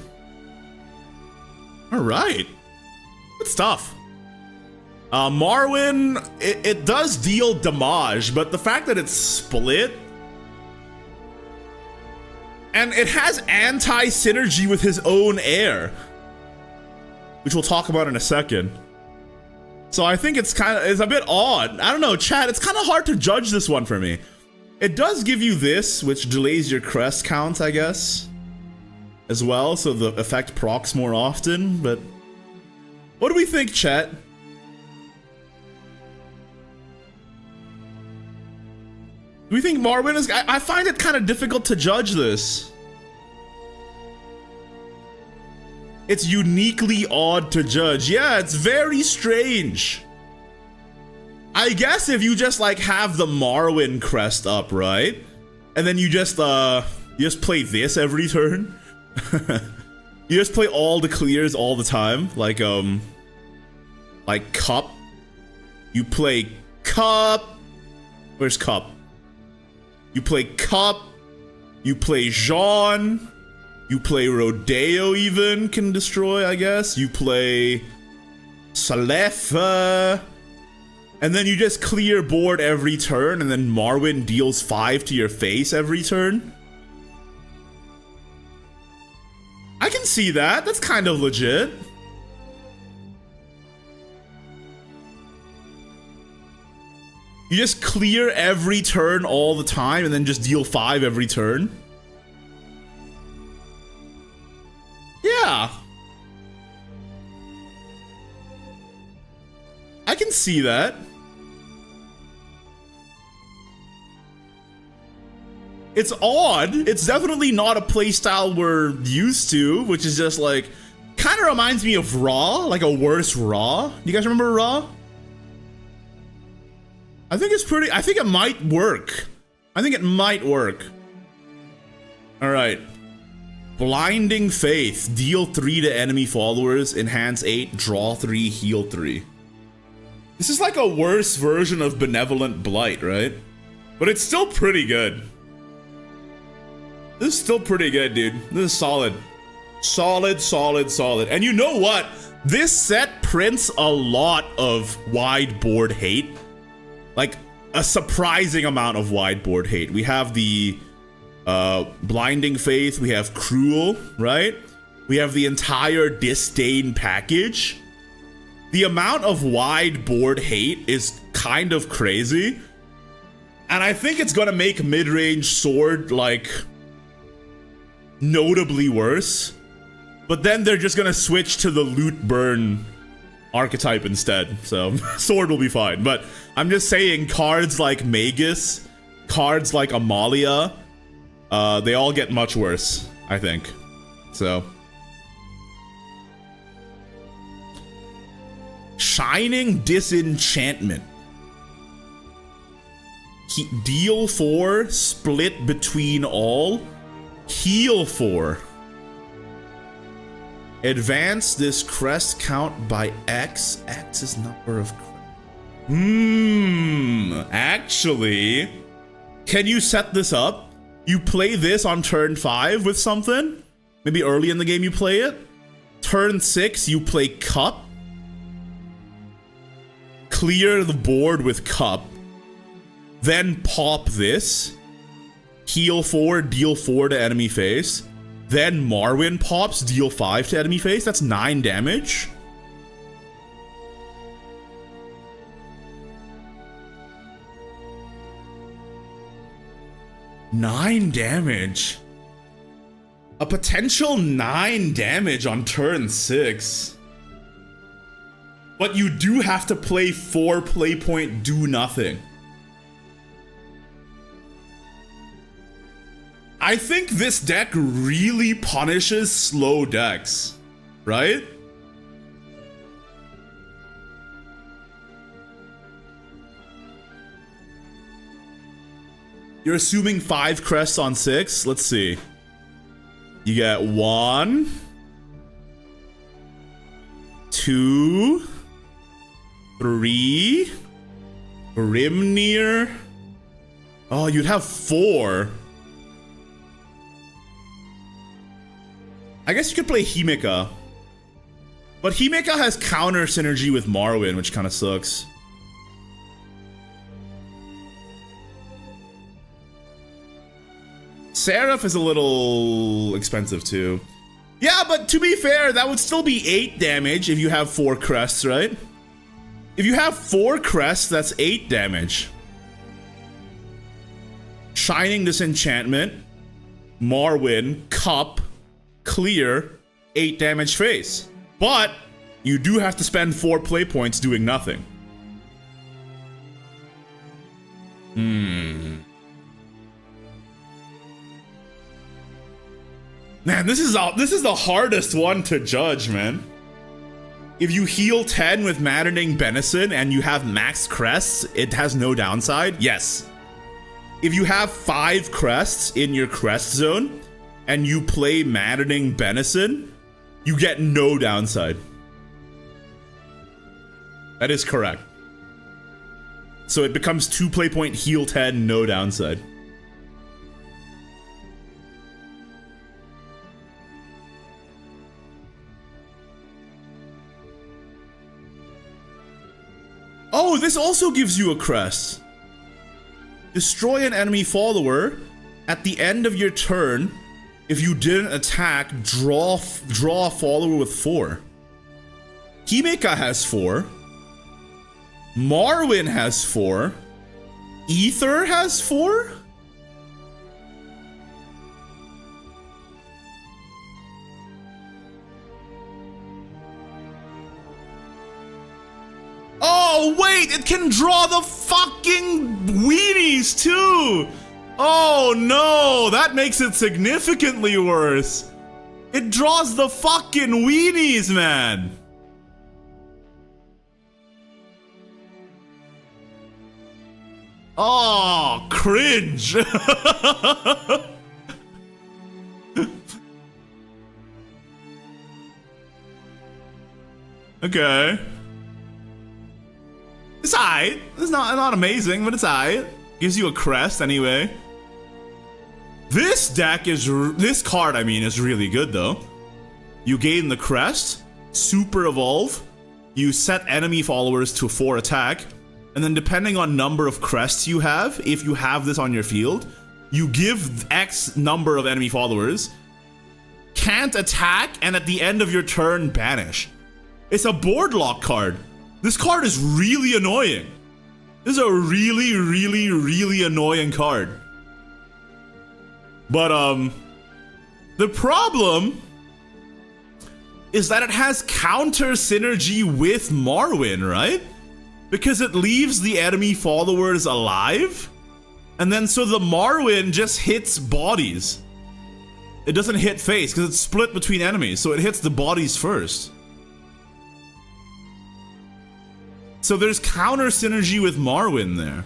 All right. Good stuff. Marwyn, it does deal damage, but the fact that it's split... And it has anti-synergy with his own heir, which we'll talk about in a second. So I think it's a bit odd. I don't know, chat, it's kind of hard to judge this one for me. It does give you this, which delays your crest count, I guess, as well, so the effect procs more often, but what do we think, chat? Do we think Marwyn is... I find it kind of difficult to judge this. It's uniquely odd to judge. Yeah, it's very strange. I guess if you just like have the Marwyn crest up, right? And then you just play this every turn. You just play all the clears all the time. Like Cup. You play Cup. Where's Cup? You play Cup, you play Jean, you play Rodeo even, can destroy, I guess. You play Salefa, and then you just clear board every turn, and then Marwyn deals 5 to your face every turn. I can see that, that's kind of legit. You just clear every turn all the time and then just deal 5 every turn. Yeah. I can see that. It's odd. It's definitely not a playstyle we're used to, which is just like, kind of reminds me of Raw, like a worse Raw. You guys remember Raw? I think it's pretty, I think it might work. I think it might work. Alright. Blinding Faith. Deal 3 to enemy followers. Enhance 8. Draw 3. Heal 3. This is like a worse version of Benevolent Blight, right? But it's still pretty good. This is still pretty good, dude. This is solid. Solid, solid, solid. And you know what? This set prints a lot of wide board hate. Like, a surprising amount of wide board hate. We have the Blinding Faith, we have Cruel, right? We have the entire Disdain package. The amount of wide board hate is kind of crazy. And I think it's gonna make mid-range Sword, like, notably worse. But then they're just gonna switch to the loot burn archetype instead, so Sword will be fine. But I'm just saying, cards like Magus, cards like Amalia, they all get much worse, I think. So Shining Disenchantment. Deal 4, split between all, heal 4. Advance this crest count by X. X is number of crests. Actually, can you set this up? You play this on turn 5 with something. Maybe early in the game you play it. Turn 6, you play Cup. Clear the board with Cup. Then pop this. Heal 4, deal 4 to enemy face. Then Marwyn pops, deal 5 to enemy face. That's 9 damage. Nine damage. A potential 9 damage on turn 6. But you do have to play 4 play point, do nothing. I think this deck really punishes slow decks, right? You're assuming 5 crests on 6? Let's see. You get 1, 2, 3, Grimnir. Oh, you'd have 4. I guess you could play Himika. But Himika has counter synergy with Marwyn, which kind of sucks. Seraph is a little expensive too. Yeah, but to be fair, that would still be 8 damage if you have 4 crests, right? If you have 4 crests, that's 8 damage. Shining Disenchantment, Marwyn, Cup, Clear, 8 damage face. But you do have to spend 4 play points doing nothing. Man, this is the hardest one to judge, man. If you heal 10 with Maddening Benison and you have max crests, it has no downside? Yes. If you have 5 crests in your crest zone and you play Maddening Benison, you get no downside. That is correct. So it becomes 2 play point, heal 10, no downside. Oh, this also gives you a crest. Destroy an enemy follower at the end of your turn. If you didn't attack, draw a follower with 4. Himeka has 4. Marwyn has 4. Ether has 4. Oh, wait, it can draw the fucking weenies too! Oh no, that makes it significantly worse. It draws the fucking weenies, man. Oh, cringe. Okay. It's aight. It's not amazing, but it's aight. Gives you a crest anyway. This card, I mean, is really good though. You gain the crest, super evolve, you set enemy followers to 4 attack, and then depending on number of crests you have, if you have this on your field, you give X number of enemy followers, can't attack, and at the end of your turn, banish. It's a board lock card. This card is really annoying. This is a really, really, really annoying card. But, the problem is that it has counter synergy with Marwyn, right? Because it leaves the enemy followers alive. And then so the Marwyn just hits bodies. It doesn't hit face because it's split between enemies, so it hits the bodies first. So there's counter synergy with Marwyn there.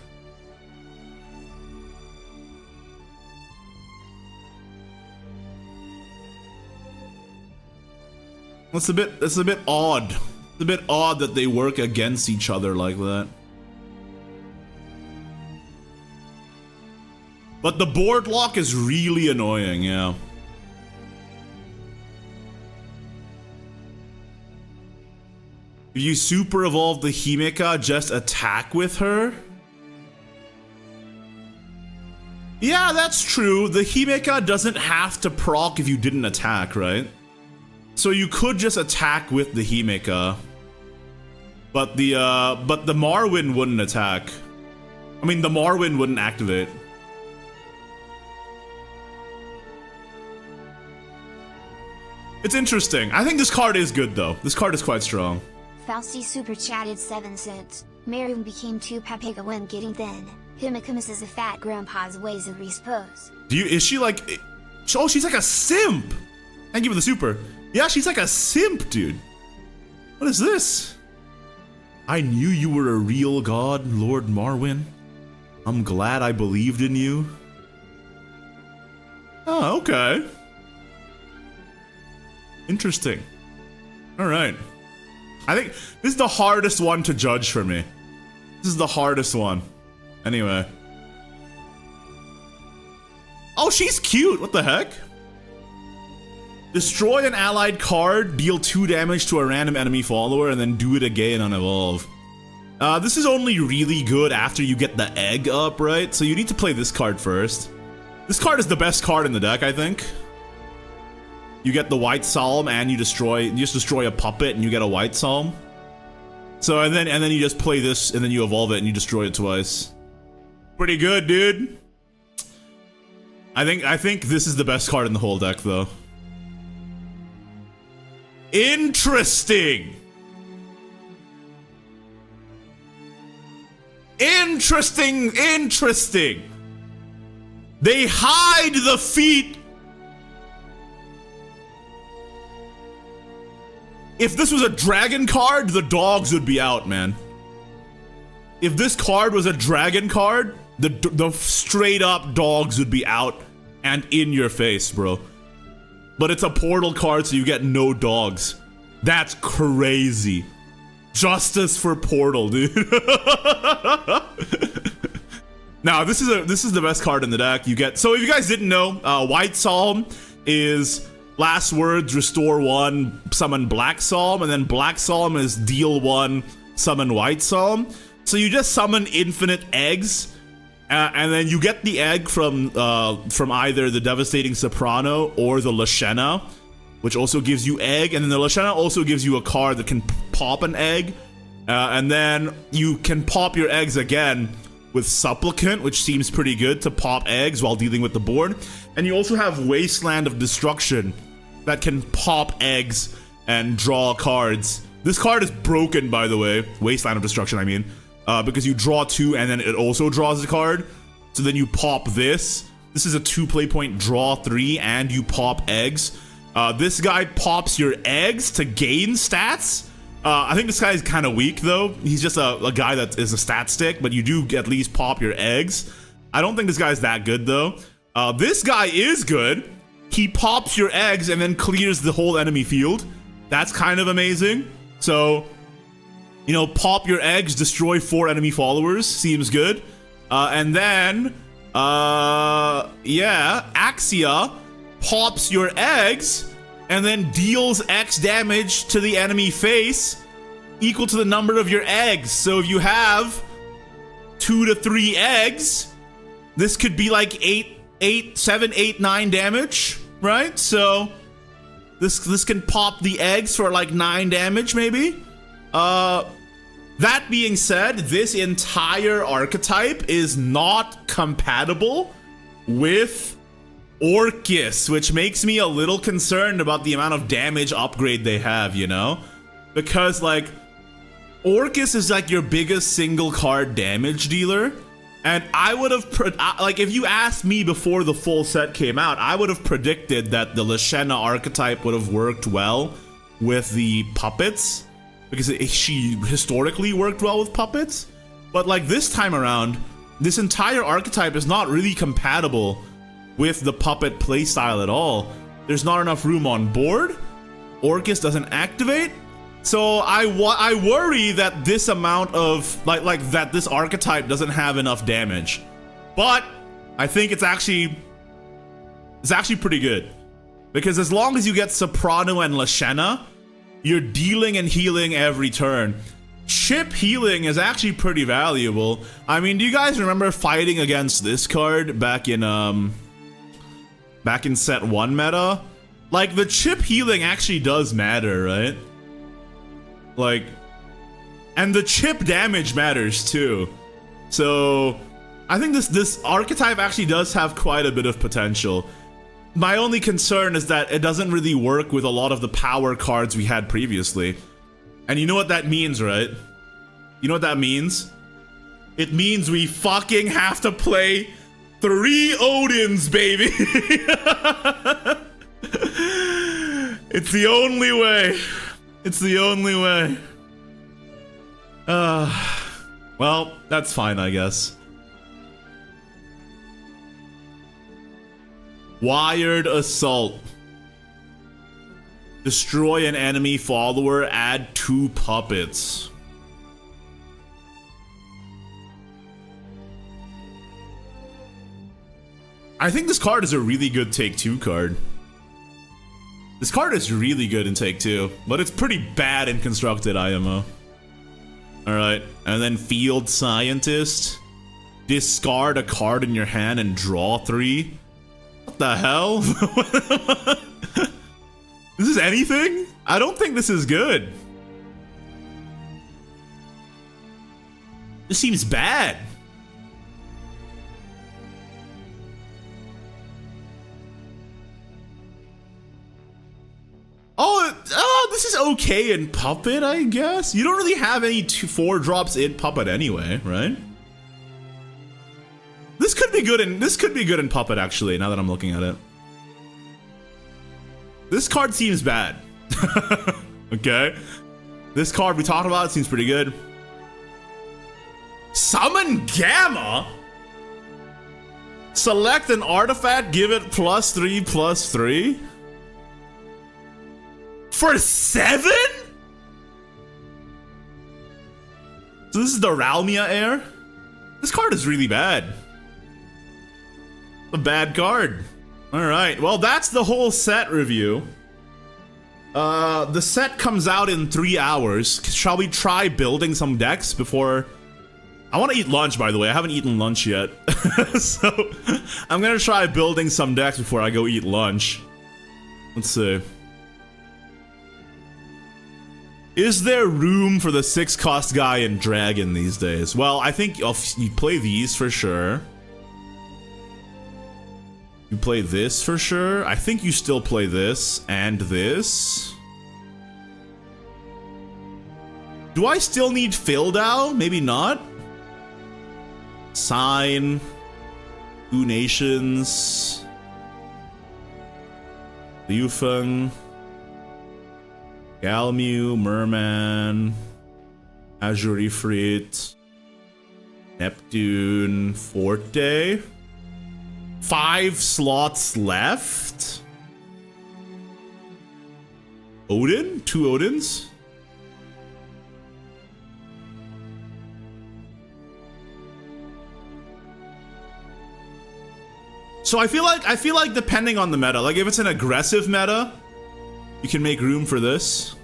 It's a bit odd. It's a bit odd that they work against each other like that. But the board lock is really annoying, yeah. If you super evolve the Himeka, just attack with her? Yeah, that's true. The Himeka doesn't have to proc if you didn't attack, right? So you could just attack with the Himeka. But the Marwyn wouldn't attack. I mean, the Marwyn wouldn't activate. It's interesting. I think this card is good, though. This card is quite strong. Fausty super chatted 7 cents. Marion became 2 paprika when getting thin. Himeka misses a fat grandpa's ways of respose. Is she like... Oh, she's like a simp! Thank you for the super. Yeah, she's like a simp, dude. What is this? I knew you were a real god, Lord Marwyn. I'm glad I believed in you. Oh, okay. Interesting. Alright. I think this is the hardest one to judge for me. This is the hardest one. Anyway. Oh, she's cute. What the heck? Destroy an allied card, deal 2 damage to a random enemy follower, and then do it again on evolve. This is only really good after you get the egg up, right? So you need to play this card first. This card is the best card in the deck, I think. You get the White Psalm and you just destroy a puppet and you get a White Psalm. So and then you just play this and then you evolve it and you destroy it twice. Pretty good, dude. I think this is the best card in the whole deck, though. Interesting. Interesting. They hide the feet. If this was a dragon card, the dogs would be out, man. If this card was a dragon card, the straight up dogs would be out and in your face, bro. But it's a portal card, so you get no dogs. That's crazy. Justice for portal, dude. Now, this is the best card in the deck. You get, so if you guys didn't know, White Psalm is last words, restore 1, summon Black Psalm, and then Black Psalm is deal 1, summon White Psalm. So you just summon infinite eggs, and then you get the egg from either the Devastating Soprano or the Lashena, which also gives you egg, and then the Lashena also gives you a card that can pop an egg, and then you can pop your eggs again with Supplicant, which seems pretty good to pop eggs while dealing with the board. And you also have Wasteland of Destruction that can pop eggs and draw cards. This card is broken, by the way. Wasteland of Destruction, I mean. Because you draw 2 and then it also draws a card. So then you pop this. This is a 2 play point, draw 3, and you pop eggs. This guy pops your eggs to gain stats. I think this guy is kind of weak, though. He's just a guy that is a stat stick, but you do at least pop your eggs. I don't think this guy's that good, though. This guy is good. He pops your eggs and then clears the whole enemy field. That's kind of amazing. So, you know, pop your eggs, destroy 4 enemy followers. Seems good. And then, yeah, Axia pops your eggs and then deals X damage to the enemy face equal to the number of your eggs. So if you have 2 to 3 eggs, this could be like 7, 8, 9 damage, right? So this can pop the eggs for like 9 damage, maybe. That being said, this entire archetype is not compatible with Orcus, which makes me a little concerned about the amount of damage upgrade they have, you know? Because, like, Orcus is like your biggest single card damage dealer, and I would have, like, if you asked me before the full set came out, I would have predicted that the Lashena archetype would have worked well with the puppets, because she historically worked well with puppets. But, like, this time around, this entire archetype is not really compatible with the puppet playstyle at all. There's not enough room on board. Orcus doesn't activate. So I worry that this amount of like that this archetype doesn't have enough damage. But I think it's actually pretty good. Because as long as you get Soprano and Lashena, you're dealing and healing every turn. Chip healing is actually pretty valuable. I mean, do you guys remember fighting against this card back in set 1 meta? Like, the chip healing actually does matter, right? Like, and the chip damage matters too. So I think this archetype actually does have quite a bit of potential. My only concern is that it doesn't really work with a lot of the power cards we had previously. And you know what that means, right? You know what that means? It means we fucking have to play 3 Odins, baby. It's the only way. It's the only way. Well, that's fine, I guess. Wired Assault. Destroy an enemy follower, add 2 puppets. I think this card is a really good Take 2 card. This card is really good in Take 2, but it's pretty bad in Constructed IMO. Alright, and then Field Scientist. Discard a card in your hand and draw 3. What the hell? This is anything? I don't think this is good. This seems bad. Oh, this is okay in Puppet, I guess. You don't really have any 4 drops in Puppet anyway, right? This could be good in Puppet actually, now that I'm looking at it. This card seems bad. Okay. This card we talked about seems pretty good. Summon Gamma? Select an artifact, give it +3/+3? For 7? So this is the Ralmia heir? This card is really bad. A bad card. Alright, well that's the whole set review. The set comes out in 3 hours. Shall we try building some decks before... I want to eat lunch, by the way. I haven't eaten lunch yet. So, I'm gonna try building some decks before I go eat lunch. Let's see. Is there room for the 6-cost guy in Dragon these days? Well, I think you play these for sure. You play this for sure. I think you still play this and this. Do I still need Fildao? Maybe not. Sign. 2 Nations. Liufeng. Galmew, Merman, Azure Ifrit, Neptune, Forte. 5 slots left. Odin? 2 Odins? So I feel like depending on the meta, like if it's an aggressive meta, you can make room for this.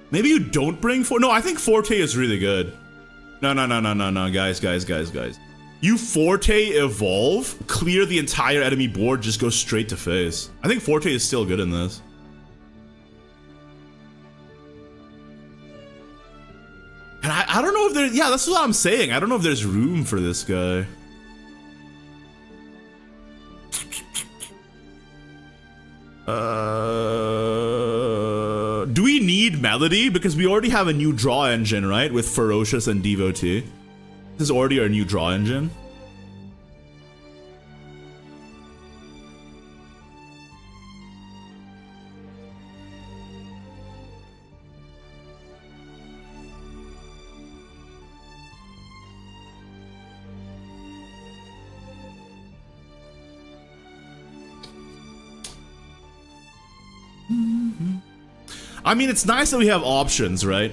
Maybe you don't bring Forte. No, I think Forte is really good. No, guys. You Forte evolve, clear the entire enemy board, just go straight to phase. I think Forte is still good in this. And I don't know if there, yeah, that's what I'm saying. I don't know if there's room for this guy. Do we need Melody? Because we already have a new draw engine, right? With Ferocious and Devotee. This is already our new draw engine. I mean, it's nice that we have options, right?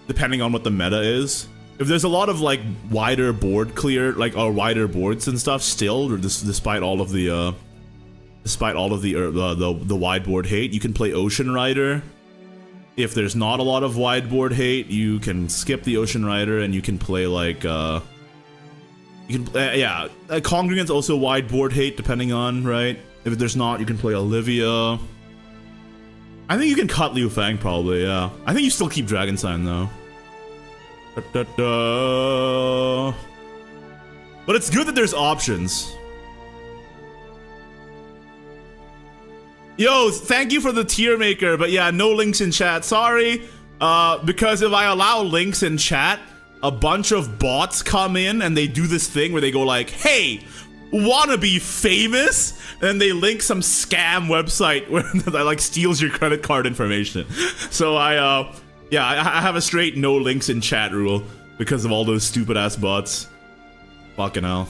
Depending on what the meta is. If there's a lot of like wider board clear, like or wider boards and stuff, still, or despite all of the wide board hate, you can play Ocean Rider. If there's not a lot of wide board hate, you can skip the Ocean Rider and you can play like Congregant's also wide board hate, depending on, right? If there's not, you can play Olivia. I think you can cut Liu Fang probably, yeah. I think you still keep Dragon Sign though. But it's good that there's options. Yo, thank you for the tier maker, but yeah, no links in chat. Sorry, because if I allow links in chat, a bunch of bots come in and they do this thing where they go like, hey, wanna be famous? And then they link some scam website where that like steals your credit card information. So I have a straight no links in chat rule because of all those stupid ass bots. Fucking hell.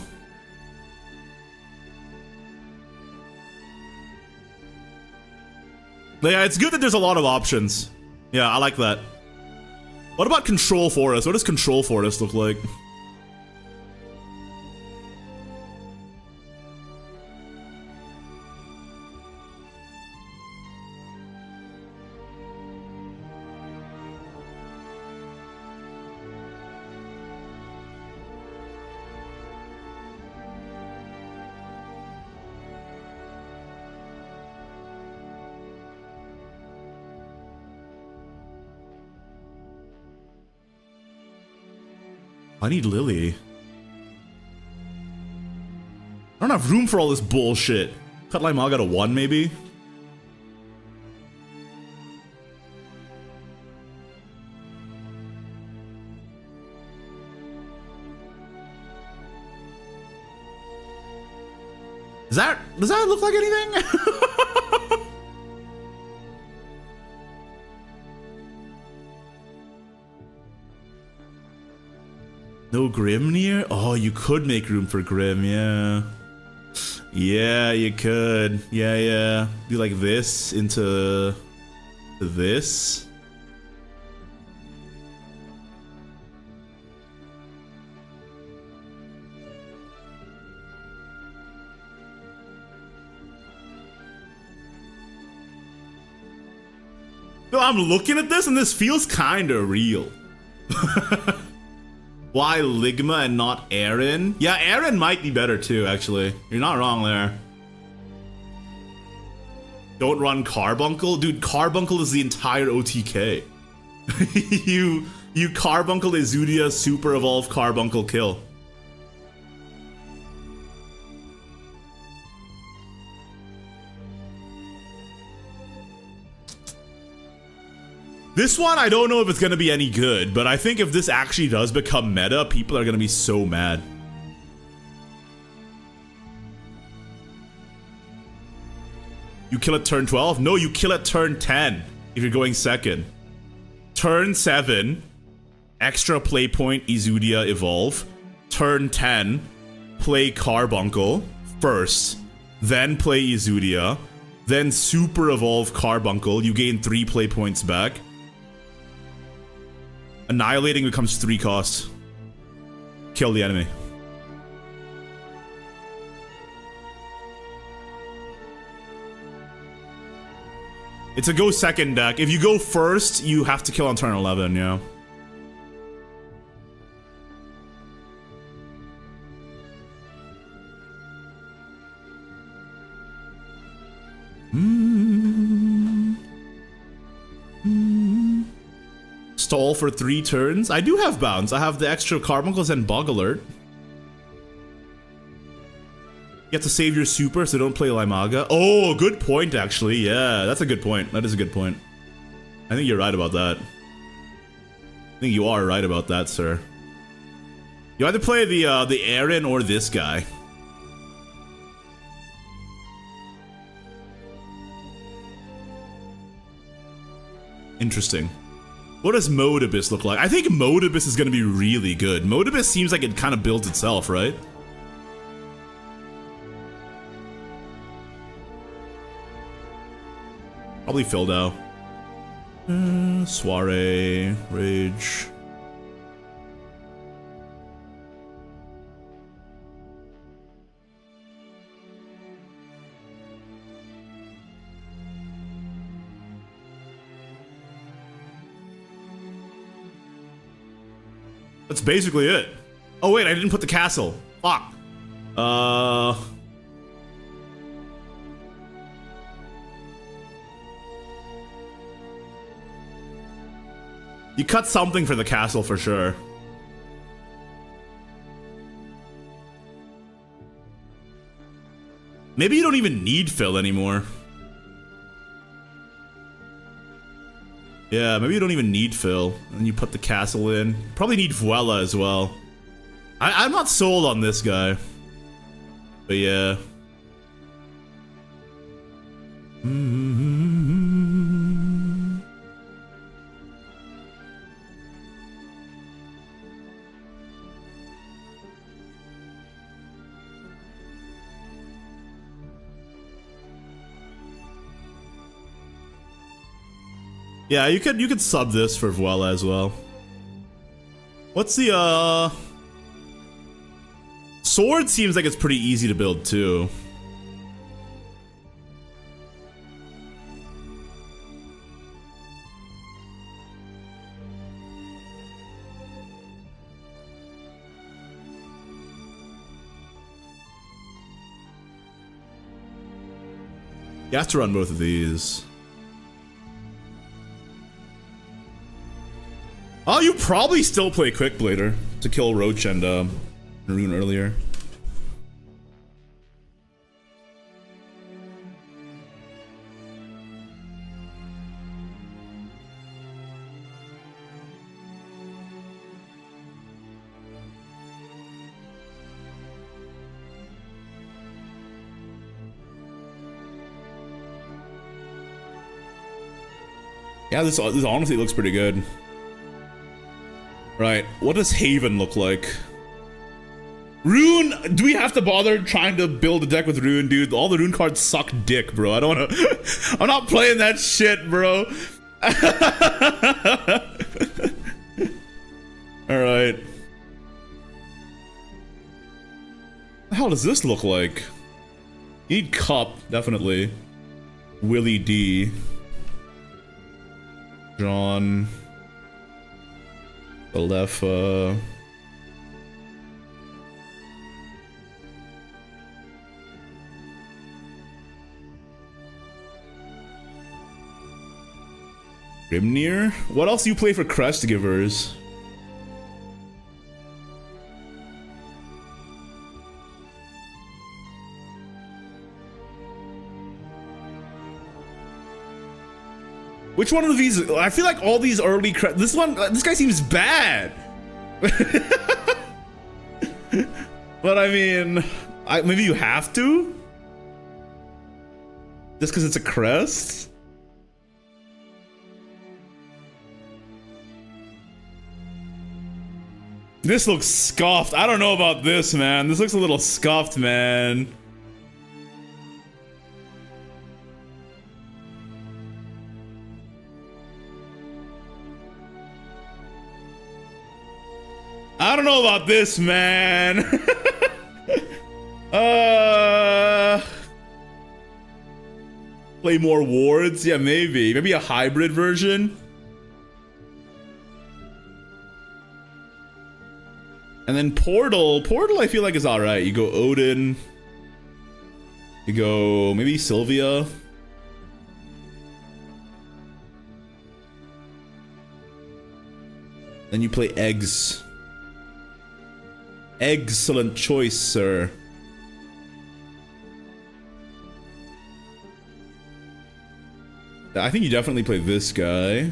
But yeah, it's good that there's a lot of options. Yeah, I like that. What about Control Forest? What does Control Forest look like? I need Lily. I don't have room for all this bullshit. Cut Limaga to 1, maybe? Does that look like anything? No Grimnir? Oh, you could make room for Grim, yeah. Yeah, you could. Yeah. Do like this into this. No, I'm looking at this and this feels kinda real. Why Ligma and not Aaron? Yeah, Aaron might be better too, actually. You're not wrong there. Don't run Carbuncle? Dude, Carbuncle is the entire OTK. you Carbuncle Exudia Super Evolve Carbuncle kill. This one, I don't know if it's gonna be any good, but I think if this actually does become meta, people are gonna be so mad. You kill at turn 12? No, you kill at turn 10 if you're going second. Turn 7, extra play point, Exudia Evolve. Turn 10, play Carbuncle first, then play Exudia, then Super Evolve Carbuncle. You gain 3 play points back. Annihilating becomes 3 cost. Kill the enemy. It's a go second deck. If you go first, you have to kill on turn 11, yeah. Stall for 3 turns. I do have bounce. I have the extra Carbuncles and Bug Alert. You have to save your super so don't play Limaga. Oh, good point actually. Yeah, that's a good point. That is a good point. I think you're right about that. I think you are right about that, sir. You either play the Aaron or this guy. Interesting. What does Modibus look like? I think Modibus is going to be really good. Modibus seems like it kind of builds itself, right? Probably Fildo. Soiree. Rage. That's basically it. Oh wait, I didn't put the castle. Fuck. You cut something for the castle for sure. Maybe you don't even need Phil anymore. Yeah, maybe you don't even need Phil. And you put the castle in. Probably need Vuela as well. I'm not sold on this guy. But yeah. Yeah, you could sub this for Vuela as well. What's the Sword seems like it's pretty easy to build too. You have to run both of these. Oh, you probably still play Quick Blader. to kill Roach and Rune earlier. Yeah, this honestly looks pretty good. Right, what does Haven look like? Rune, do we have to bother trying to build a deck with Rune, dude? All the Rune cards suck dick, bro. I don't wanna... I'm not playing that shit, bro. Alright. What the hell does this look like? You need Cup, definitely. Willie D. John, Alepha, Grimnir? What else do you play for Crest Givers? Which one of these? I feel like all these early this guy seems bad. But I mean, maybe you have to? Just because it's a crest? This looks scuffed. I don't know about this, man. This looks a little scuffed, man. I don't know about this, man. Play more wards? Yeah, maybe. Maybe a hybrid version. And then Portal. Portal I feel like is alright. You go Odin. You go maybe Sylvia. Then you play Eggs. Excellent choice, sir. I think you definitely play this guy.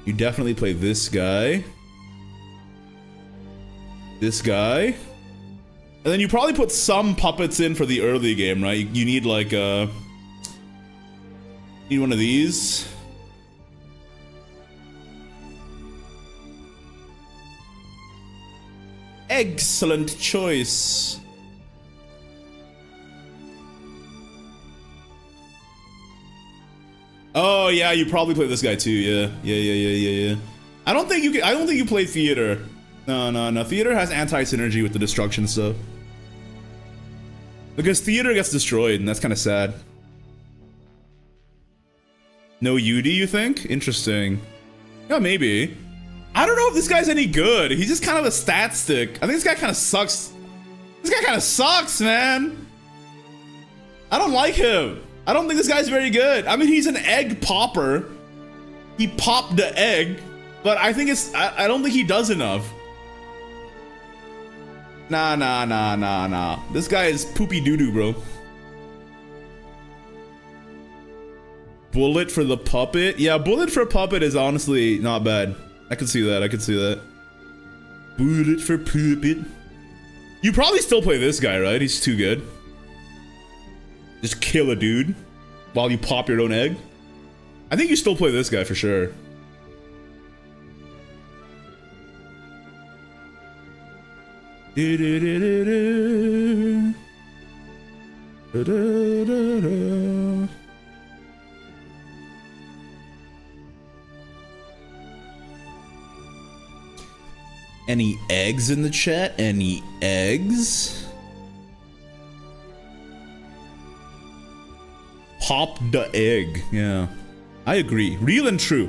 You definitely play this guy. This guy. And then you probably put some puppets in for the early game, right? You need like you need one of these. Excellent choice. Oh yeah, you probably play this guy too. Yeah. I don't think you play Theater. No. Theater has anti-synergy with the destruction stuff. Because Theater gets destroyed, and that's kind of sad. No UD, you think? Interesting. Yeah, maybe. I don't know if this guy's any good. He's just kind of a stat stick. I think this guy kind of sucks. This guy kind of sucks, man. I don't like him. I don't think this guy's very good. I mean, he's an egg popper. He popped the egg, but I think it's... I don't think he does enough. Nah. This guy is poopy doo-doo, bro. Bullet for the puppet? Yeah, bullet for puppet is honestly not bad. I could see that. Bullet for puppet. You probably still play this guy, right? He's too good. Just kill a dude while you pop your own egg. I think you still play this guy for sure. Any eggs in the chat? Any eggs? Pop the egg. Yeah. I agree. Real and true.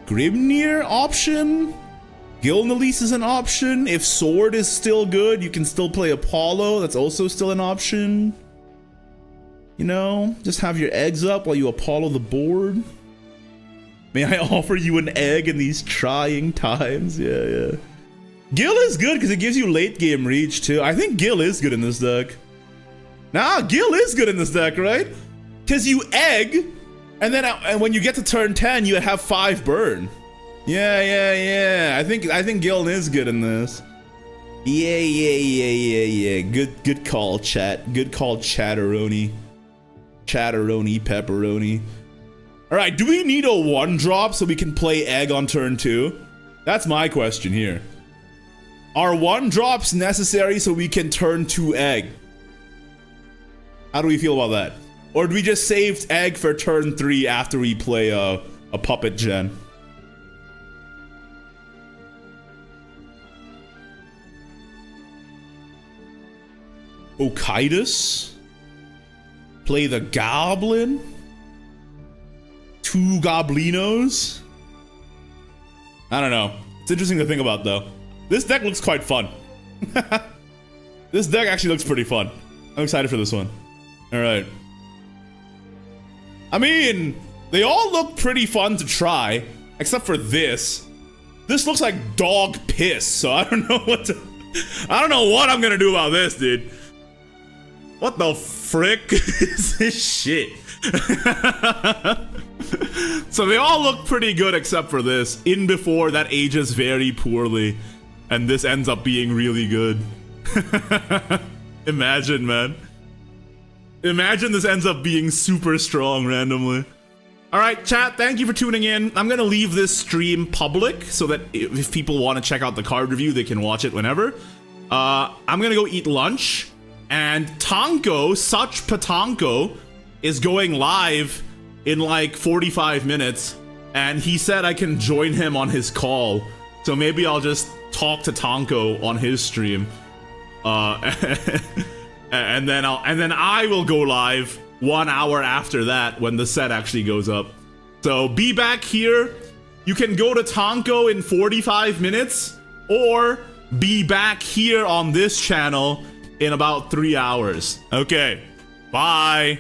Grimnir option? Gilnelise is an option. If Sword is still good, you can still play Apollo. That's also still an option. You know, just have your eggs up while you Apollo the board. May I offer you an egg in these trying times? Yeah. Gil is good because it gives you late game reach too. I think Gil is good in this deck. Nah, Gil is good in this deck, right? Because you egg, and then when you get to turn 10, you have 5 burn. Yeah. I think Gil is good in this. Yeah. Good call, chat. Good call, Chatteroni. Chatteroni, pepperoni. All right, do we need a 1-drop so we can play egg on turn 2? That's my question here. Are 1-drops necessary so we can turn 2 egg? How do we feel about that? Or do we just save egg for turn 3 after we play a puppet gen? Okidus? Play the goblin? 2 goblinos? I don't know. It's interesting to think about though. This deck looks quite fun. This deck actually looks pretty fun. I'm excited for this one. Alright. I mean, they all look pretty fun to try, except for this. This looks like dog piss, so I don't know I don't know what I'm gonna do about this, dude. What the frick is this shit? So they all look pretty good except for this. In before that ages very poorly, and this ends up being really good. Imagine, man. Imagine this ends up being super strong randomly. Alright, chat, thank you for tuning in. I'm gonna leave this stream public so that if people want to check out the card review, they can watch it whenever. I'm gonna go eat lunch, and Tonko, such Patonko, is going live in like 45 minutes, and he said I can join him on his call. So maybe I'll just talk to Tonko on his stream. And then I will go live 1 hour after that when the set actually goes up. So be back here. You can go to Tonko in 45 minutes, or be back here on this channel in about 3 hours. Okay, bye.